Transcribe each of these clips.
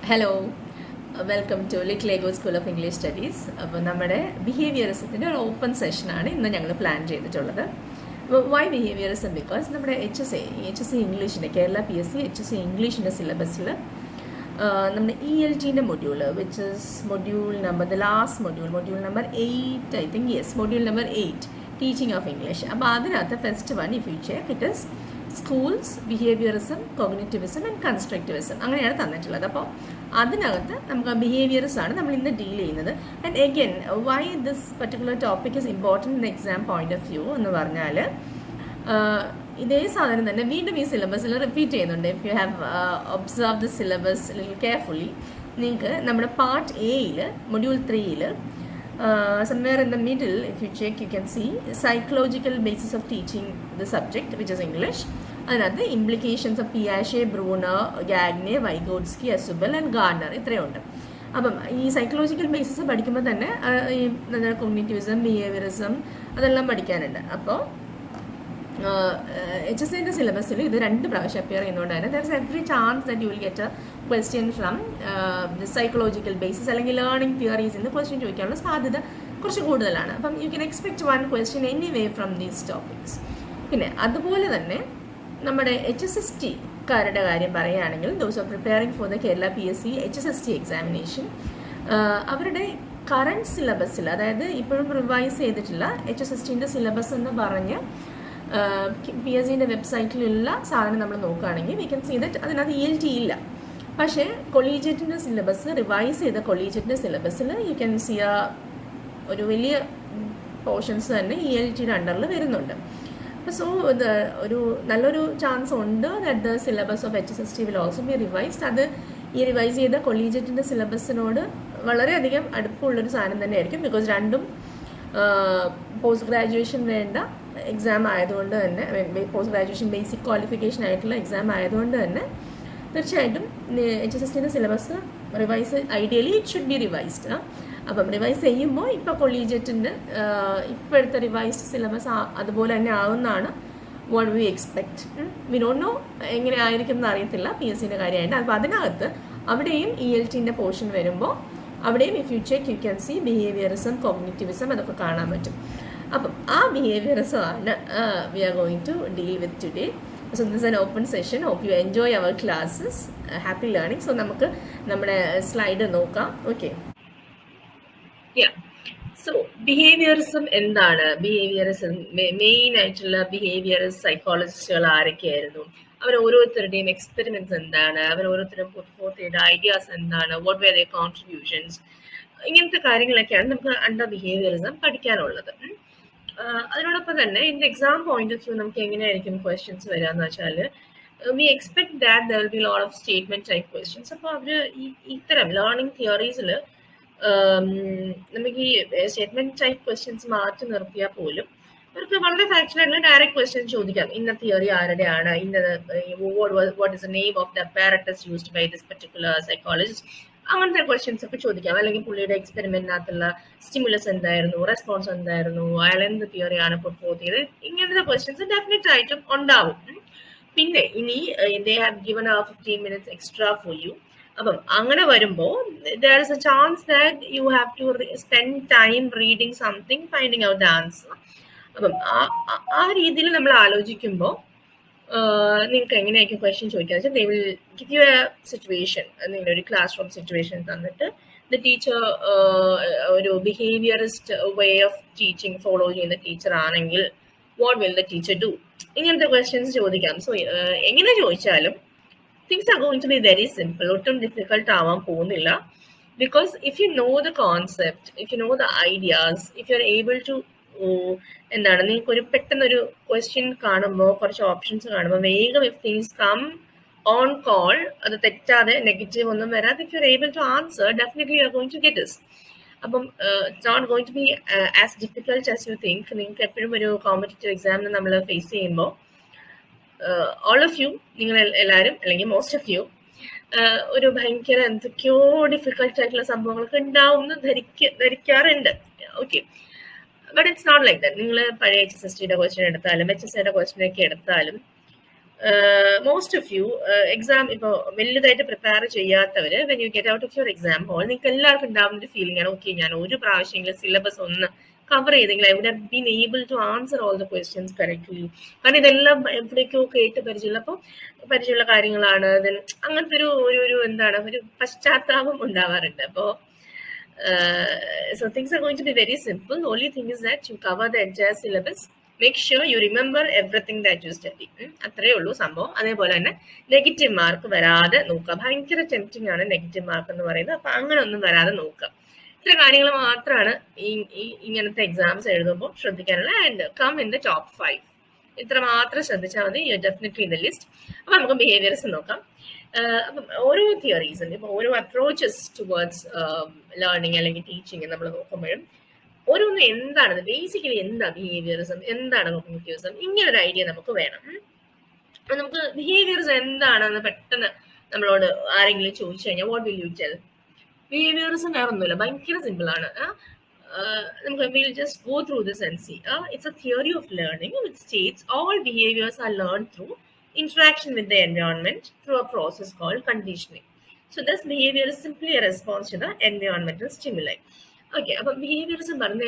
Hello, welcome to LitLego school of English studies. അപ്പോൾ നമ്മുടെ ബിഹേവിയറിസത്തിൻ്റെ ഒരു ഓപ്പൺ സെഷനാണ് ഇന്ന് ഞങ്ങൾ പ്ലാൻ ചെയ്തിട്ടുള്ളത്. Why behaviourism? ബിക്കോസ് നമ്മുടെ എച്ച് എസ് എ ഇംഗ്ലീഷിൻ്റെ കേരള PSC HSC ഇംഗ്ലീഷിൻ്റെ സിലബസിൽ നമ്മുടെ ELTൻ്റെ module which is module number module number 8, I think. Module number 8 teaching of English. അപ്പോൾ അതിനകത്ത് first one if you check it is schools, behaviourism, cognitivism and constructivism അങ്ങനെയാണ് തന്നിട്ടുള്ളത്. അപ്പോൾ അതിനകത്ത് നമുക്ക് ബിഹേവിയർസ് ആണ് നമ്മൾ ഇന്ന് ഡീൽ ചെയ്യുന്നത്. And again why this particular topic is important in exam point of view എന്ന് പറഞ്ഞാൽ ഇതേ സാധനം തന്നെ വീണ്ടും ഈ സിലബസിൽ റിപ്പീറ്റ് ചെയ്യുന്നുണ്ട്. If you have observe the syllabus little carefully, നിങ്ങൾക്ക് നമ്മുടെ പാർട്ട് എയിൽ module 3യിൽ somewhere in the middle, if you check, you can see psychological basis of teaching the subject, which is English. അതിനകത്ത് ഇംപ്ലിക്കേഷൻസ് ഓഫ് പിയാഷെ, Bruner, Gagne, Vygotsky, Ausubel and Gardner ഇത്രയുണ്ട്. അപ്പം ഈ psychological basis പഠിക്കുമ്പോൾ തന്നെ ഈ cognitivism, behaviourism അതെല്ലാം പഠിക്കാനുണ്ട്. അപ്പോൾ HSCൻ്റെ സിലബസിൽ ഇത് 2 പ്രാവശ്യം അപ്പിയർ ചെയ്യുന്നതുകൊണ്ട് തന്നെ there is every chance that you will get A question from psychological basis അല്ലെങ്കിൽ ലേണിംഗ് തിയറീസ് എന്ന് ക്വസ്റ്റ്യൻ ചോദിക്കാനുള്ള സാധ്യത കുറച്ച് കൂടുതലാണ്. അപ്പം you can expect one question anyway from these topics. പിന്നെ അതുപോലെ തന്നെ നമ്മുടെ HSST-കാരുടെ കാര്യം പറയുകയാണെങ്കിൽ those are preparing for the Kerala PSC HSST examination, അവരുടെ കറണ്ട് സിലബസിൽ, അതായത് ഇപ്പോഴും റിവൈസ് ചെയ്തിട്ടുള്ള HSSTൻ്റെ സിലബസ് എന്ന് പറഞ്ഞ് PSCൻ്റെ വെബ്സൈറ്റിലുള്ള സാധനം നമ്മൾ നോക്കുകയാണെങ്കിൽ വി ക്യാൻ സീ ദറ്റ് അതിനകത്ത് ELT ഇല്ല. പക്ഷേ കൊളീജിയറ്റിൻ്റെ സിലബസ്, റിവൈസ് ചെയ്ത കൊളീജിയറ്റിൻ്റെ സിലബസിൽ യു ക്യാൻ സി ഒരു വലിയ പോർഷൻസ് തന്നെ ELTയുടെ അണ്ടറിൽ വരുന്നുണ്ട്. സോ ഒരു നല്ലൊരു ചാൻസ് ഉണ്ട് that the syllabus of HSST will also be revised. അത് ഈ റിവൈസ് ചെയ്ത കൊളീജിയറ്റിൻ്റെ സിലബസിനോട് വളരെയധികം അടുപ്പമുള്ളൊരു സാധനം തന്നെയായിരിക്കും. ബിക്കോസ് രണ്ടും പോസ്റ്റ് ഗ്രാജുവേഷൻ വേണ്ട എക്സാം ആയതുകൊണ്ട് തന്നെ, പോസ്റ്റ് ഗ്രാജുവേഷൻ ബേസിക് ക്വാളിഫിക്കേഷൻ ആയിട്ടുള്ള എക്സാം ആയതുകൊണ്ട് തന്നെ തീർച്ചയായിട്ടും HSSTൻ്റെ syllabus revise, ideally it should be revised. അപ്പം റിവൈസ് ചെയ്യുമ്പോൾ ഇപ്പോൾ കൊളീജിയറ്റിൻ്റെ ഇപ്പോഴത്തെ റിവൈസ്ഡ് സിലബസ് അതുപോലെ തന്നെ ആവുന്നതാണ് what we expect. We don't know എങ്ങനെ ആയിരിക്കും എന്ന് അറിയത്തില്ല PSCൻ്റെ കാര്യമായിട്ട്. അപ്പോൾ അതിനകത്ത് അവിടെയും ELTൻ്റെ പോർഷൻ വരുമ്പോൾ അവിടെയും if you check you can see behaviourism, cognitivism അതൊക്കെ കാണാൻ പറ്റും. അപ്പം ആ ബിഹേവിയറിസം ആണ് we are going to deal with today. So this is an open session. Hope you enjoy our classes. Happy learning. So നമുക്ക് നമ്മുടെ സ്ലൈഡ് നോക്കാം. Okay, so behaviourism എന്താണ്? ബിഹേവിയറിസം മെയിൻ ആയിട്ടുള്ള ബിഹേവിയറിസ്റ്റ് സൈക്കോളജിസ്റ്റുകൾ ആരൊക്കെയായിരുന്നു? അവർ ഓരോരുത്തരുടെയും എക്സ്പെരിമെന്റ്സ് എന്താണ്? അവർ ഓരോരുത്തരും പുട്ട് ചെയ്ത ഐഡിയാസ് എന്താണ്? What were their contributions? ഇങ്ങനത്തെ കാര്യങ്ങളൊക്കെയാണ് നമുക്ക് അണ്ടർ ബിഹേവിയറിസം പഠിക്കാനുള്ളത്. അതിനോടൊപ്പം തന്നെ ഇതിന്റെ എക്സാം പോയിന്റ് ഓഫ് വ്യൂ നമുക്ക് എങ്ങനെയായിരിക്കും ക്വസ്റ്റ്യൻസ് വരിക എന്ന് വെച്ചാൽ we expect that there will be lot of statement type questions. അപ്പോൾ അവർ ഇത്തരം ലേണിംഗ് തിയറീസിൽ നമുക്ക് ഈ സ്റ്റേറ്റ്മെന്റ് ടൈപ്പ് ക്വസ്റ്റ്യൻസ് മാറ്റി നിർത്തിയാൽ പോലും അവർക്ക് വളരെ ഫാക്ച്വൽ ആയിട്ടുള്ള ഡയറക്റ്റ് ക്വസ്റ്റ്യൻ ചോദിക്കാം. ഇന്ന തിയറി ആരുടെയാണ്, ഇന്നത് what is the name of the apparatus used by this particular psychologist, അങ്ങനത്തെ ക്വസ്റ്റ്യൻസ് ഒക്കെ ചോദിക്കാം. അല്ലെങ്കിൽ പുള്ളിയുടെ എക്സ്പെരിമെന്റിനകത്തുള്ള സ്റ്റിമുലസ് എന്തായിരുന്നു, റെസ്പോൺസ് എന്തായിരുന്നു, അയാൾ എന്ത് തിയറിയാണ് പുട്ട് ഫോർത്ത് ചെയ്തത്, ഇങ്ങനത്തെ ക്വസ്റ്റ്യൻസ് ഡെഫിനറ്റ് ആയിട്ടും ഉണ്ടാവും. പിന്നെ ഇനി they have given 15 minutes extra for you. അപ്പം അങ്ങനെ വരുമ്പോൾ there is a chance that you have to spend time reading something, finding out the answer. അപ്പം ആ രീതിയിൽ നമ്മൾ ആലോചിക്കുമ്പോൾ നിങ്ങൾക്ക് എങ്ങനെയായിരിക്കും ക്വസ്റ്റ്യൻ ചോദിക്കുക വെച്ചാൽ they will give you a situation, നിങ്ങളൊരു ക്ലാസ് റൂം സിറ്റുവേഷൻ തന്നിട്ട് ദ ടീച്ചർ ഒരു behaviourist way of teaching follow ചെയ്യുന്ന ടീച്ചർ ആണെങ്കിൽ what will the teacher do? ഇങ്ങനത്തെ ക്വസ്റ്റ്യൻസ് ചോദിക്കാം. സോ എങ്ങനെ ചോദിച്ചാലും things are going to be very simple. ഒട്ടും ഡിഫിക്കൽട്ട് ആവാൻ പോകുന്നില്ല. Because if you know the concept, if you know the ideas, if you are able to എന്താണ്, നിങ്ങൾക്ക് ഒരു പെട്ടെന്നൊരു ക്വസ്റ്റ്യൻ കാണുമ്പോൾ, കുറച്ച് ഓപ്ഷൻസ് കാണുമ്പോൾ വേഗം if things come on call, അത് തെറ്റാതെ നെഗറ്റീവ് ഒന്നും വരാതെ if you are able to answer, definitely you are going to get this. അപ്പം it's not going to be as difficult as you think. നിങ്ങൾക്ക് എപ്പോഴും ഒരു കോമ്പറ്റീറ്റീവ് എക്സാമിന് നമ്മൾ ഫേസ് ചെയ്യുമ്പോൾ ഓൾ ഓഫ് യു, നിങ്ങൾ എല്ലാവരും അല്ലെങ്കിൽ മോസ്റ്റ് ഓഫ് യു ഒരു ഭയങ്കര എന്തൊക്കെയോ ഡിഫിക്കൽട്ട് ആയിട്ടുള്ള സംഭവങ്ങളൊക്കെ ഉണ്ടാവും എന്ന് ധരിക്കാറുണ്ട്. Okay, but it's not like that. നിങ്ങൾ പഴയ HSSTയുടെ ക്വസ്റ്റ്യൻ എടുത്താലും HSCയുടെ ക്വസ്റ്റ്യൻ ഒക്കെ എടുത്താലും മോസ്റ്റ് ഓഫ് യു എക്സാം ഇപ്പോൾ വലുതായിട്ട് പ്രിപ്പയർ ചെയ്യാത്തവര് when you get out of your exam hall നിങ്ങൾക്ക് എല്ലാവർക്കും ഉണ്ടാകുന്ന ഒരു ഫീലിംഗ് ആണ്, ഓക്കെ ഞാൻ ഒരു പ്രാവശ്യമെങ്കിലും സിലബസ് ഒന്ന് കവർ ചെയ്തെങ്കിൽ I would have been able to answer all the questions correctly. കാരണം ഇതെല്ലാം എവിടേക്കോ കേട്ട് പരിചയമുള്ള കാര്യങ്ങളാണ്. ദെൻ അങ്ങനത്തെ ഒരു എന്താണ് ഒരു പശ്ചാത്താപം ഉണ്ടാവാറുണ്ട്. അപ്പോൾ so things are going to be very simple. The only thing is that you cover the entire syllabus. Make sure you remember everything that you study. അത്രേ ഉള്ളൂ സംഭവം. അതേപോലെ തന്നെ നെഗറ്റീവ് മാർക്ക് വരാതെ നോക്കുക. ഭയങ്കര ടെംപ്റ്റിംഗ് ആണ് നെഗറ്റീവ് മാർക്ക് എന്ന് പറയുന്നത്. അപ്പൊ അങ്ങനെ ഒന്നും വരാതെ നോക്കുക. ഇത്ര കാര്യങ്ങൾ മാത്രമാണ് ഇങ്ങനത്തെ എക്സാംസ് എഴുതുമ്പോൾ ശ്രദ്ധിക്കാനുള്ള. And come in the top 5. ഇത്ര മാത്രം ശ്രദ്ധിച്ചാൽ മതി. You definitely in the list. അപ്പൊ നമുക്ക് ബിഹേവിയർസ് നോക്കാം. അപ്പം ഓരോ തിയറീസും ഇപ്പൊ ഓരോ അപ്രോച്ചസ് ടുവേർഡ്സ് ലേണിംഗ് അല്ലെങ്കിൽ ടീച്ചിങ് നമ്മൾ നോക്കുമ്പോഴും ഓരോന്നും എന്താണത്, ബേസിക്കലി എന്താ ബിഹേവിയറിസം, എന്താണ് കോഗ്നിറ്റീവിസം, ഇങ്ങനെ ഒരു ഐഡിയ നമുക്ക് വേണം. അപ്പൊ നമുക്ക് ബിഹേവിയറിസം എന്താണെന്ന് പെട്ടെന്ന് നമ്മളോട് ആരെങ്കിലും ചോദിച്ചു കഴിഞ്ഞാൽ what will you tell? Behaviourism വേറെ ഒന്നുമില്ല, ഭയങ്കര സിമ്പിൾ ആണ്. നമുക്ക് will just go through this and see. It's a theory of learning which states all behaviours are learn through interaction with the environment through a process called conditioning. So thus behavior is simply a response to the environmental stimuli. Okay, അപ്പോൾ behaviourism പറഞ്ഞ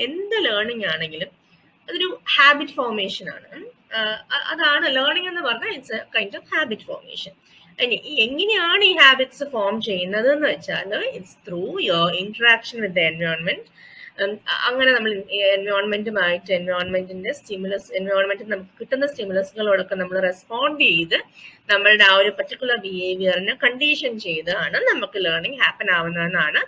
എന്ത് learning ആണെങ്കിലും അതൊരു habit formation ആണ്. അതാണ് learning എന്ന് പറഞ്ഞാൽ it's a kind of habit formation. ഇനി എങ്ങനെയാണ് ഈ ഹാബിറ്റ്സ് ഫോം ചെയ്യുന്നത് എന്ന് വെച്ചാൽ it's through your interaction with the environment. അങ്ങനെ നമ്മൾ എൻവയോൺമെന്റുമായിട്ട് എൻവയോൺമെന്റിന്റെ എൻവയോൺമെന്റിൽ നമുക്ക് കിട്ടുന്ന സ്റ്റിമുലസുകളോടൊക്കെ നമ്മൾ റെസ്പോണ്ട് ചെയ്ത് നമ്മളുടെ ആ ഒരു പർട്ടിക്കുലർ ബിഹേവിയറിനെ കണ്ടീഷൻ ചെയ്താണ് നമുക്ക് ലേണിംഗ് ഹാപ്പൻ ആവുന്നതെന്നാണ്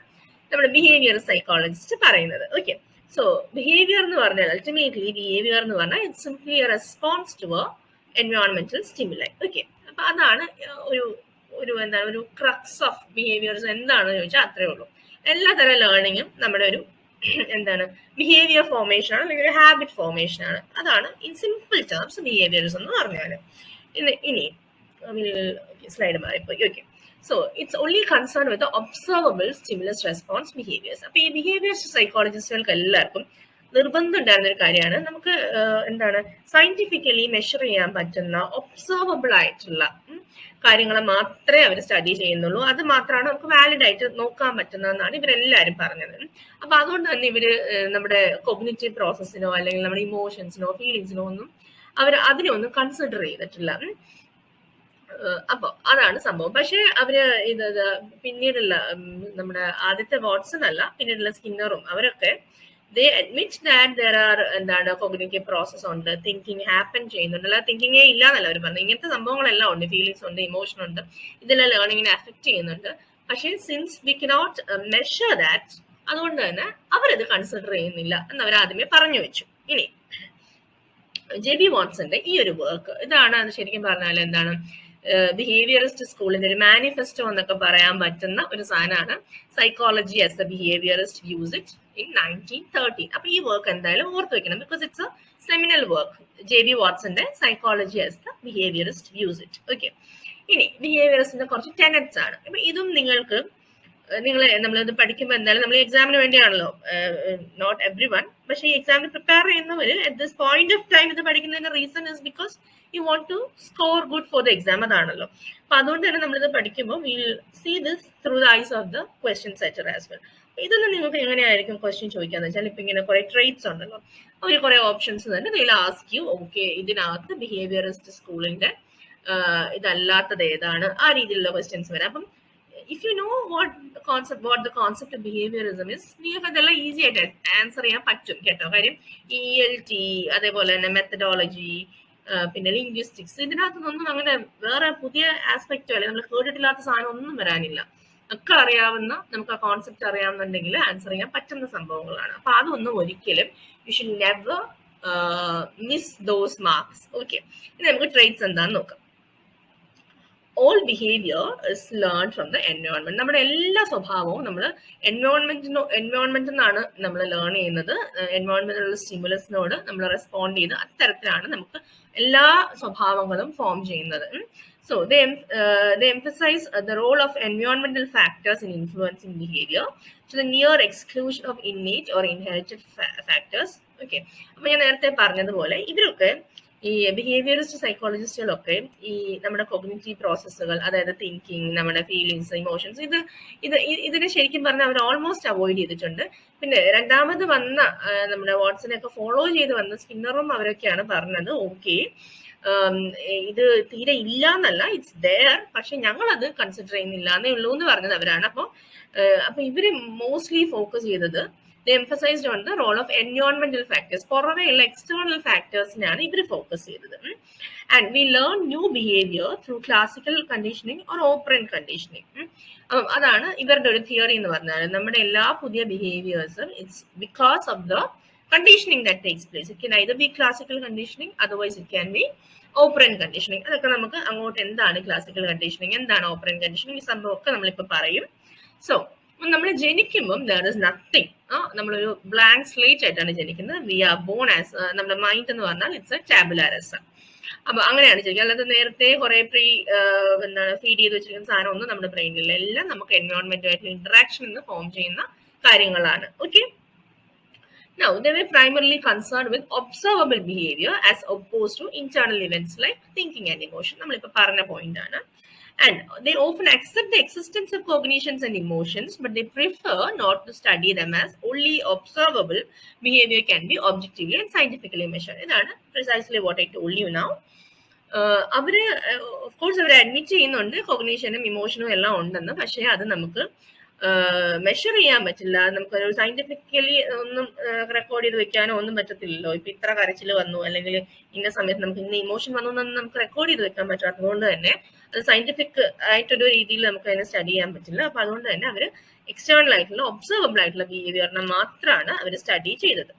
നമ്മുടെ ബിഹേവിയർ സൈക്കോളജിസ്റ്റ് പറയുന്നത്. ഓക്കെ, സോ ബിഹേവിയർ എന്ന് പറഞ്ഞാൽ അൾട്ടിമേറ്റ്ലി ബിഹേവിയർ എന്ന് പറഞ്ഞാൽ it's simply a response to എൻവയോൺമെന്റൽ സ്റ്റിമുലൈ. ഓക്കെ, അപ്പൊ അതാണ് ഒരു ക്രക്സ് ഓഫ് ബിഹേവിയർസ് എന്താണെന്ന് ചോദിച്ചാൽ അത്രേ ഉള്ളൂ. എല്ലാ തരം ലേണിങ്ങും നമ്മുടെ ഒരു ബിഹേവിയർ ഫോർമേഷൻ ആണ്, അല്ലെങ്കിൽ ഒരു ഹാബിറ്റ് ഫോർമേഷൻ ആണ്. അതാണ് ഇൻ സിമ്പിൾ ടേംസ് ബിഹേവിയർസ് എന്ന് പറഞ്ഞാൽ. ഇനി സ്ലൈഡ് മാറിപ്പോയി. Okay, so it's only concern with observable stimulus response behaviours. അപ്പൊ ഈ ബിഹേവിയർസ് സൈക്കോളജിസ്റ്റുകൾക്ക് എല്ലാവർക്കും നിർബന്ധം ഉണ്ടായിരുന്ന ഒരു കാര്യമാണ് നമുക്ക് സയന്റിഫിക്കലി മെഷർ ചെയ്യാൻ പറ്റുന്ന ഒബ്സർവബിൾ ആയിട്ടുള്ള കാര്യങ്ങളെ മാത്രമേ അവർ സ്റ്റഡി ചെയ്യുന്നുള്ളൂ. അത് മാത്രമാണ് നമുക്ക് വാലിഡ് ആയിട്ട് നോക്കാൻ പറ്റുന്നതെന്നാണ് ഇവരെല്ലാവരും പറഞ്ഞത്. അപ്പൊ അതുകൊണ്ട് തന്നെ ഇവര് നമ്മുടെ കോഗ്നിറ്റീവ് പ്രോസസ്സിനോ അല്ലെങ്കിൽ നമ്മുടെ ഇമോഷൻസിനോ ഫീലിങ്സിനോ ഒന്നും അതിനൊന്നും കൺസിഡർ ചെയ്തിട്ടില്ല. അപ്പൊ അതാണ് സംഭവം. പക്ഷെ അവര് പിന്നീടുള്ള നമ്മുടെ ആദ്യത്തെ വാട്സൺ അല്ല, പിന്നീടുള്ള സ്കിന്നറും അവരൊക്കെ they admit that there are cognitive process ഉണ്ട്, തിങ്കിങ് ഹാപ്പൻ ചെയ്യുന്നുണ്ട്. അല്ല തിങ്കിങ്ങേ ഇല്ല എന്നല്ല അവർ പറഞ്ഞു. ഇങ്ങനത്തെ സംഭവങ്ങളെല്ലാം ഉണ്ട്, ഫീലിങ്സ് ഉണ്ട്, ഇമോഷൻ ഉണ്ട്, ഇതെല്ലാം ലേണിങ്ങിനെ അഫക്ട് ചെയ്യുന്നുണ്ട്. പക്ഷേ since we cannot measure that, അതുകൊണ്ട് തന്നെ അവരത് കൺസിഡർ ചെയ്യുന്നില്ല എന്ന് അവർ ആദ്യമേ പറഞ്ഞു വെച്ചു. ഇനി ജെ.ബി. വാട്സന്റെ ഈ ഒരു വർക്ക് ഇതാണ് ശരിക്കും പറഞ്ഞാൽ ബിഹേവിയറിസ്റ്റ് സ്കൂളിന്റെ ഒരു മാനിഫെസ്റ്റോ എന്നൊക്കെ പറയാൻ പറ്റുന്ന ഒരു സാധനമാണ്. Psychology as the behaviourist use it in 1913. അപ്പൊ ഈ വർക്ക് എന്തായാലും ഓർത്ത് വെക്കണം, because it's a seminal work. J B. വാട്സന്റെ psychology as the behaviourist use it. Okay, ഇനി ബിഹേവിയറിസ്റ്റിന്റെ കുറച്ച് ടെനറ്റ്സ് ആണ്. അപ്പൊ ഇതും നമ്മളിത് പഠിക്കുമ്പോൾ എന്തായാലും നമ്മൾ എക്സാമിന് വേണ്ടിയാണല്ലോ, നോട്ട് എവ്രി വൺ, പക്ഷേ ഈ എക്സാമിന് പ്രിപ്പയർ ചെയ്യുന്നവര് at this point of time ഇത് പഠിക്കുന്നതിന്റെ reason is because you want to score good for the exam, അതാണല്ലോ. അപ്പൊ അതുകൊണ്ട് തന്നെ നമ്മളിത് പഠിക്കുമ്പോൾ will see this through the eyes of the question setter as well. ഇതൊന്നും നിങ്ങൾക്ക് എങ്ങനെയായിരിക്കും ക്വസ്റ്റ്യൻ ചോദിക്കാന്ന് വെച്ചാൽ, ഇപ്പൊ ഇങ്ങനെ കുറെ ട്രേറ്റ്സ് ഉണ്ടല്ലോ, അവർ കുറെ ഓപ്ഷൻസ് തന്നെ ഇതിൽ ആസ്ക് യു. ഓക്കെ, ഇതിനകത്ത് ബിഹേവിയറിസ്റ്റ് സ്കൂളിന്റെ ഇതല്ലാത്തത് ഏതാണ്, ആ രീതിയിലുള്ള ക്വസ്റ്റ്യൻസ് വരാം. അപ്പം if you know what the concept of behaviorism is, നിങ്ങൾക്ക് അതെല്ലാം ഈസി ആയിട്ട് ആൻസർ ചെയ്യാൻ പറ്റും കേട്ടോ. കാര്യം ELT, അതേപോലെ തന്നെ മെത്തഡോളജി, പിന്നെ ലിംഗ്വിസ്റ്റിക്സ്, ഇതിനകത്തൊന്നും അങ്ങനെ വേറെ പുതിയ ആസ്പെക്റ്റോ അല്ലെ നമ്മൾ കേട്ടിട്ടില്ലാത്ത സാധനം ഒന്നും വരാനില്ല. ഒക്കെ അറിയാവുന്ന, നമുക്ക് ആ കോൺസെപ്റ്റ് അറിയാവുന്നുണ്ടെങ്കിൽ ആൻസർ ചെയ്യാൻ പറ്റുന്ന സംഭവങ്ങളാണ്. അപ്പൊ അതൊന്നും ഒരിക്കലും you should never miss those marks. Okay, ഇനി നമുക്ക് ട്രേറ്റ്സ് എന്താന്ന് നോക്കാം. All behaviour is learn from the environment. നമ്മുടെ എല്ലാ സ്വഭാവവും നമ്മൾ എൻവയോൺമെന്റിൽ നിന്നാണ് നമ്മൾ ലേൺ ചെയ്യുന്നത്. എൻവയോൺമെന്റിലുള്ള സ്റ്റിമുലസിനോട് നമ്മൾ റെസ്പോണ്ട് ചെയ്ത് അത്തരത്തിലാണ് നമുക്ക് എല്ലാ സ്വഭാവങ്ങളും ഫോം ചെയ്യുന്നത്. So they emphasize the role of environmental factors in influencing behavior to the near exclusion of innate or inherited factors. Okay, അപ്പൊ ഞാൻ നേരത്തെ പറഞ്ഞതുപോലെ ഇവരൊക്കെ ഈ ബിഹേവിയറിസ്റ്റ് സൈക്കോളജിസ്റ്റുകളൊക്കെ ഈ നമ്മുടെ കോഗ്നിറ്റീവ് പ്രോസസ്സുകൾ, അതായത് തിങ്കിങ്, നമ്മുടെ ഫീലിങ്സ്, ഇമോഷൻസ്, ഇതിനെ ശരിക്കും പറഞ്ഞാൽ അവർ ഓൾമോസ്റ്റ് അവോയ്ഡ് ചെയ്തിട്ടുണ്ട്. പിന്നെ രണ്ടാമത് വന്ന നമ്മുടെ വാട്സനെയൊക്കെ ഫോളോ ചെയ്ത് വന്ന സ്കിന്നറും അവരൊക്കെയാണ് പറഞ്ഞത്, ഓക്കെ ഇത് തീരെ ഇല്ല എന്നല്ല, ഇറ്റ്സ് ദെയർ, പക്ഷെ ഞങ്ങൾ അത് കൺസിഡർ ചെയ്യുന്നില്ല എന്നേ ഉള്ളൂ എന്ന് പറഞ്ഞത് അവരാണ്. അപ്പൊ ഇവര് മോസ്റ്റ്ലി ഫോക്കസ് ചെയ്തത്, they emphasized on the role of environmental factors. പുറമേയുള്ള എക്സ്റ്റേണൽ ഫാക്ടേഴ്സിനാണ് ഇവർ ഫോക്കസ് ചെയ്തത്. And we learn new behaviour through classical conditioning or operant conditioning. അതാണ് ഇവരുടെ ഒരു തിയറി എന്ന് പറഞ്ഞാൽ, നമ്മുടെ എല്ലാ പുതിയ ബിഹേവിയേഴ്സും it's because of the conditioning that takes place. It can either be classical conditioning, otherwise it can be operant conditioning. അതൊക്കെ നമുക്ക് അങ്ങോട്ട് എന്താണ് ക്ലാസിക്കൽ കണ്ടീഷനിങ്, എന്താണ് ഓപ്പറന്റ് കണ്ടീഷനിങ്, ഈ സംഭവമൊക്കെ നമ്മളിപ്പോൾ പറയും. സോ നമ്മൾ ജനിക്കുമ്പം ദർ ഇസ് നത്തിങ്, നമ്മളൊരു ബ്ലാങ്ക് സ്ലേറ്റ് ആയിട്ടാണ് ജനിക്കുന്നത്. വി ആർ ബോൺ ആസ്, നമ്മുടെ മൈൻഡ് എന്ന് പറഞ്ഞാൽ ഇറ്റ്സ് എ ടാബുലാ രസ. അപ്പൊ അങ്ങനെയാണ് ജനിക്കുക. അല്ലാതെ നേരത്തെ കുറെ ഫീഡ് ചെയ്ത് വെച്ചിരിക്കുന്ന സാധനം ഒന്നും നമ്മുടെ ബ്രെയിനിലില്ല. എല്ലാം നമുക്ക് എൻവയോൺമെന്റുമായിട്ടുള്ള ഇന്ററാക്ഷൻ എന്ന് ഫോം ചെയ്യുന്ന കാര്യങ്ങളാണ്. Okay, now they were primarily concerned with observable behavior as opposed to internal events like thinking and emotion. നമ്മളിപ്പോ പറഞ്ഞ പോയിന്റ് ആണ്. And they often accept the existence of cognitions and emotions, but they prefer not to study them as only observable behavior can be objectively and scientifically measured. ഇതാണ് precisely what I told you now. അവര് of course our admit ചെയ്യുന്നുണ്ട് കോഗ്നീഷനും ഇമോഷനും എല്ലാം ഉണ്ടെന്ന്, പക്ഷേ അത് നമുക്ക് measure ചെയ്യാൻ പറ്റില്ല. നമുക്കൊരു സയന്റിഫിക്കലി ഒന്നും റെക്കോർഡ് ചെയ്ത് വെക്കാനോ ഒന്നും പറ്റത്തില്ലല്ലോ. ഇപ്പൊ ഇത്ര കരച്ചിൽ വന്നു അല്ലെങ്കിൽ ഇന്ന സമയത്ത് നമുക്ക് ഇന്ന ഇമോഷൻ വന്നു എന്നൊന്നും നമുക്ക് റെക്കോർഡ് ചെയ്ത് വെക്കാൻ പറ്റാത്തതുകൊണ്ട് തന്നെ അത് സയന്റിഫിക് ആയിട്ടൊരു രീതിയിൽ നമുക്ക് അതിനെ സ്റ്റഡി ചെയ്യാൻ പറ്റില്ല. അപ്പൊ അതുകൊണ്ട് തന്നെ അവർ എക്സ്റ്റേണൽ ആയിട്ടുള്ള ഒബ്സർവബിൾ ആയിട്ടുള്ള ബിഹേവിയറിനെ മാത്രമാണ് അവർ സ്റ്റഡി ചെയ്തത്.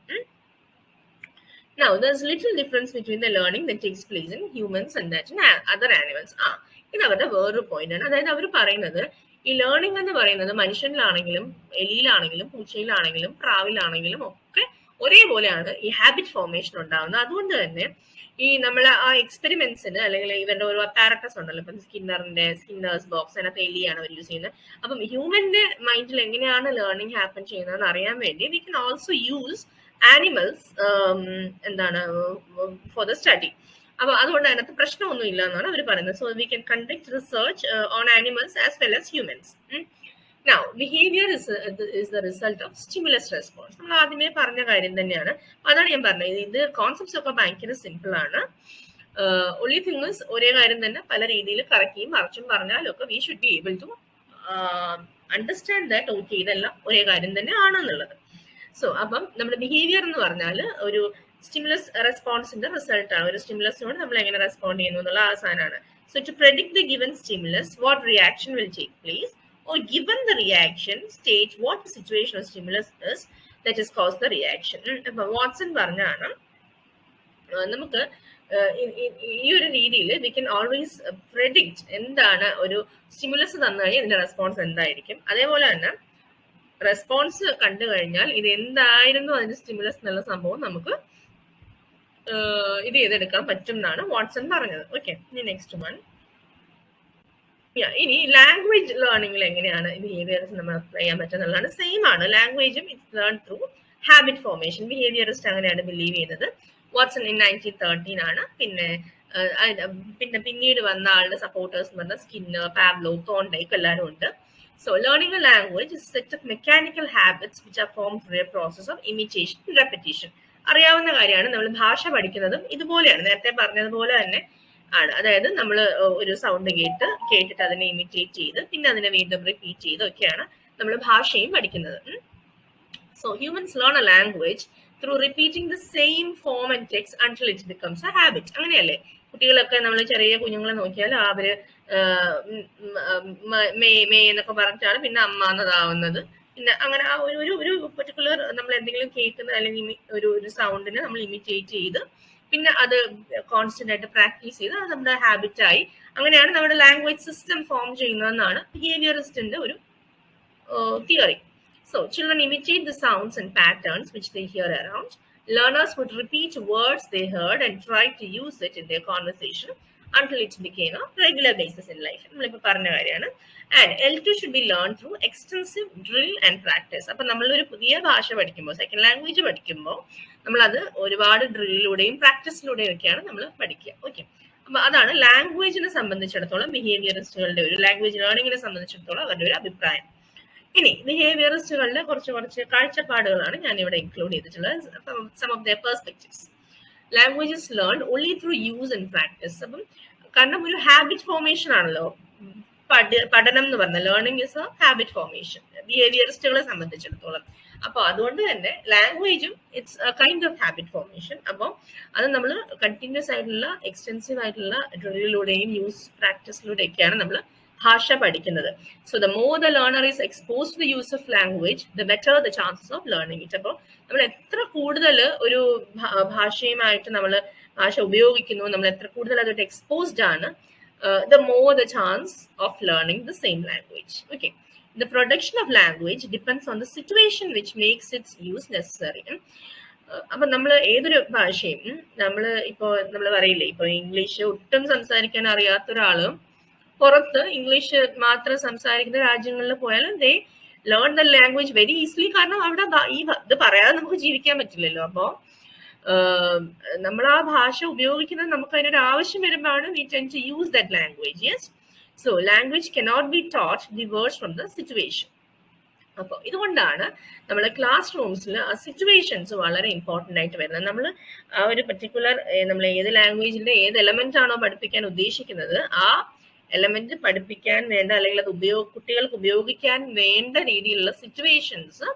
Now, there's little difference between the learning that takes place in humans and that in other animals. ഇത് അവരുടെ വേറൊരു പോയിന്റ് ആണ്. അതായത് അവർ പറയുന്നത് ഈ ലേണിംഗ് എന്ന് പറയുന്നത് മനുഷ്യനിലാണെങ്കിലും എലിയിലാണെങ്കിലും പൂച്ചയിലാണെങ്കിലും പ്രാവിലാണെങ്കിലും ഒക്കെ ഒരേപോലെയാണ് ഈ ഹാബിറ്റ് ഫോർമേഷൻ ഉണ്ടാകുന്നത്. അതുകൊണ്ട് തന്നെ ഈ നമ്മൾ ആ എക്സ്പെരിമെന്റ്സിന് അല്ലെങ്കിൽ ഇവരുടെ ഒരു അപ്പാരറ്റസ് ഉണ്ടല്ലോ, ഇപ്പം സ്കിന്നേഴ്സ് ബോക്സ്, അതിനകത്ത് എലിയാണ് അവർ യൂസ് ചെയ്യുന്നത്. അപ്പം ഹ്യൂമന്റെ മൈൻഡിൽ എങ്ങനെയാണ് ലേണിംഗ് ഹാപ്പൻ ചെയ്യുന്നതെന്ന് അറിയാൻ വേണ്ടി we can also use animals for the study. അപ്പൊ അതുകൊണ്ട് അതിനകത്ത് പ്രശ്നമൊന്നും ഇല്ല എന്നാണ് അവർ പറയുന്നത്. So we can conduct research on animals as well as humans. Now, behavior is the result of stimulus response. നമ്മൾ ആദ്യമേ പറഞ്ഞ കാര്യം തന്നെയാണ്. അതാണ് ഞാൻ പറഞ്ഞത്, ഇത് കോൺസെപ്റ്റ്സ് ഒക്കെ ഭയങ്കര സിമ്പിൾ ആണ്. only thing is ഒരേ കാര്യം തന്നെ പല രീതിയിൽ കറക്കിയും മറിച്ചും പറഞ്ഞാലും ഒക്കെ we should be able to understand that okay ഇതെല്ലാം ഒരേ കാര്യം തന്നെ ആണെന്നുള്ളത്. സോ അപ്പം നമ്മുടെ ബിഹേവിയർ എന്ന് പറഞ്ഞാൽ ഒരു സ്റ്റിമുലസ് റെസ്പോൺസിന്റെ റിസൾട്ട് ആണ്. ഒരു സ്റ്റിമുലസിനോട് നമ്മൾ എങ്ങനെ റെസ്പോണ്ട് ചെയ്യുന്നു എന്നുള്ള ആ സാധനമാണ്. So to predict the given stimulus, what reaction will take place, or given the reaction, state what the situation or stimulus is that has caused the reaction. അപ്പൊ വാട്സൺ പറഞ്ഞാണ് നമുക്ക് ഈ ഒരു രീതിയിൽ വി കൻ ഓൾവേസ് പ്രെഡിക്റ്റ് എന്താണ് ഒരു stimulus തന്നു കഴിഞ്ഞാൽ ഇതിന്റെ റെസ്പോൺസ് എന്തായിരിക്കും. അതേപോലെ തന്നെ റെസ്പോൺസ് കണ്ടു കഴിഞ്ഞാൽ ഇത് എന്തായിരുന്നു അതിന്റെ സ്റ്റിമുലസ് എന്നുള്ള സംഭവം നമുക്ക് ഇത് ചെയ്തെടുക്കാൻ പറ്റും എന്നാണ് വാട്സൺ പറഞ്ഞത്. ഓക്കെ, ഇനി നെക്സ്റ്റ് വൺ. ഇനി ലാംഗ്വേജ് ലേണിംഗിൽ എങ്ങനെയാണ് ബിഹേവിയർസ് നമ്മൾ അപ്ലൈ ചെയ്യാൻ പറ്റുന്നതാണ്. സെയിം ആണ്, ലാംഗ്വേജും it's learn through habit formation. Behaviourist അങ്ങനെയാണ് ബിലീവ് ചെയ്തത്. വാട്സൺ ഇൻ 1913 ആണ്. പിന്നീട് വന്ന ആളുടെ സപ്പോർട്ടേഴ്സ് എന്ന് പറഞ്ഞാൽ സ്കിന്നർ, പാവ്ലോ, തോണ്ടൈക്ക് എല്ലാവരും ഉണ്ട്. So, learning a language is a set of mechanical habits which are formed through a process of imitation and repetition. അറിയാവുന്ന കാര്യമാണ്. നമ്മൾ ഭാഷ പഠിക്കുന്നതും ഇതുപോലെയാണ്, നേരത്തെ പറഞ്ഞതുപോലെ തന്നെ ആണ്. അതായത് നമ്മൾ ഒരു സൗണ്ട് കേട്ടിട്ട് അതിനെ ഇമിറ്റേറ്റ് ചെയ്ത് പിന്നെ അതിനെ വീണ്ടും റിപ്പീറ്റ് ചെയ്തൊക്കെയാണ് നമ്മൾ ഭാഷയും പഠിക്കുന്നത്. So, humans learn a language through repeating the same form and text until it becomes a habit. അങ്ങനെയല്ലേ കുട്ടികളൊക്കെ, നമ്മൾ ചെറിയ കുഞ്ഞുങ്ങളെ നോക്കിയാൽ അവര് മേ എന്നൊക്കെ പറഞ്ഞിട്ടാണ് പിന്നെ അമ്മ എന്നതാവുന്നത്. പിന്നെ അങ്ങനെ ആ ഒരു പെർട്ടിക്കുലർ നമ്മൾ എന്തെങ്കിലും കേൾക്കുന്ന അല്ലെങ്കിൽ ഒരു സൗണ്ടിനെ നമ്മൾ ഇമിറ്റേറ്റ് ചെയ്ത് പിന്നെ അത് കോൺസ്റ്റന്റ് ആയിട്ട് പ്രാക്ടീസ് ചെയ്ത് അത് നമ്മുടെ ഹാബിറ്റായി. അങ്ങനെയാണ് നമ്മുടെ ലാംഗ്വേജ് സിസ്റ്റം ഫോം ചെയ്യുന്നതെന്നാണ് ബിഹേവിയറിസ്റ്റിന്റെ ഒരു theory. So, children imitate the sounds and patterns which they hear around. Learners would repeat words they heard and try to use it in their conversation until it became a regular basis in life. നമ്മളിപ്പോൾ പറഞ്ഞ കാര്യമാണ്. And L2 should be learned through extensive drill and practice. അപ്പം നമ്മളൊരു പുതിയ ഭാഷ പഠിക്കുമ്പോൾ, second language പഠിക്കുമ്പോൾ നമ്മളത് ഒരുപാട് ഡ്രില്ലിലൂടെയും പ്രാക്ടീസിലൂടെയും ഒക്കെയാണ് നമ്മൾ പഠിക്കുക. ഓക്കെ, അപ്പൊ അതാണ് ലാംഗ്വേജിനെ സംബന്ധിച്ചിടത്തോളം ബിഹേവിയറിസ്റ്റുകളുടെ ഒരു ലാംഗ്വേജ് ലേണിംഗിനെ സംബന്ധിച്ചിടത്തോളം അവരുടെ ഒരു അഭിപ്രായം. ഇനി ബിഹേവിയറിസ്റ്റുകളുടെ കുറച്ച് കാഴ്ചപ്പാടുകളാണ് ഞാൻ ഇവിടെ ഇൻക്ലൂഡ് ചെയ്തിട്ടുള്ളത്. Some of their perspectives. Languages learn only through use and practice. അപ്പം കാരണം ഒരു ഹാബിറ്റ് ഫോർമേഷൻ ആണല്ലോ പഠനം എന്ന് പറഞ്ഞ learning is a habit formation ബിഹേവിയറിസ്റ്റുകളെ സംബന്ധിച്ചിടത്തോളം. അപ്പോൾ അതുകൊണ്ട് തന്നെ ലാംഗ്വേജും it's a kind of habit formation. അപ്പോൾ അത് നമ്മൾ കണ്ടിന്യൂസ് ആയിട്ടുള്ള എക്സ്റ്റെൻസീവ് ആയിട്ടുള്ള ഡ്രില്ലിലൂടെയും യൂസ് പ്രാക്ടീസിലൂടെയൊക്കെയാണ് നമ്മൾ ഭാഷ പഠിക്കുന്നത്. So the more the learner is expose to the use of language the better the chances of learning it. അപ്പോൾ നമ്മൾ എത്ര കൂടുതൽ ഒരു ഭാഷയുമായിട്ട് നമ്മൾ ഭാഷ ഉപയോഗിക്കുന്നു, നമ്മൾ എത്ര കൂടുതൽ അതൊട്ട് എക്സ്പോസ്ഡ് ആണ്, the more the chance of learning the same language. Okay, the production of language depends on the situation which makes its use necessary. അപ്പൊ നമ്മൾ ഏതൊരു ഭാഷയും നമ്മൾ പറയില്ലേ, ഇപ്പൊ ഇംഗ്ലീഷ് ഒട്ടും സംസാരിക്കാൻ അറിയാത്ത ഒരാളും പുറത്ത് ഇംഗ്ലീഷ് മാത്രം സംസാരിക്കുന്ന രാജ്യങ്ങളിൽ പോയാലും ദേ learn the language very easily. കാരണം അവിടെ ഇത് പറയാതെ നമുക്ക് ജീവിക്കാൻ പറ്റില്ലല്ലോ. അപ്പോൾ നമ്മൾ ആ ഭാഷ ഉപയോഗിക്കുന്നത് നമുക്ക് അതിനൊരു ആവശ്യം വരുമ്പോഴാണ് we tend to use that language. Yes, so language cannot be taught diverse from the situation. അപ്പോൾ ഇതുകൊണ്ടാണ് നമ്മൾ ക്ലാസ് റൂംസിൽ ആ സിറ്റുവേഷൻസ് വളരെ ഇമ്പോർട്ടൻ്റ് ആയിട്ട് വരുന്നത്. നമ്മൾ ആ ഒരു പർട്ടിക്കുലർ നമ്മൾ ഏത് ലാംഗ്വേജിന്റെ ഏത് എലമെന്റ് ആണോ പഠിപ്പിക്കാൻ ഉദ്ദേശിക്കുന്നത് ആ എലമെന്റ് പഠിപ്പിക്കാൻ വേണ്ട അല്ലെങ്കിൽ അത് കുട്ടികൾക്ക് ഉപയോഗിക്കാൻ വേണ്ട രീതിയിലുള്ള situations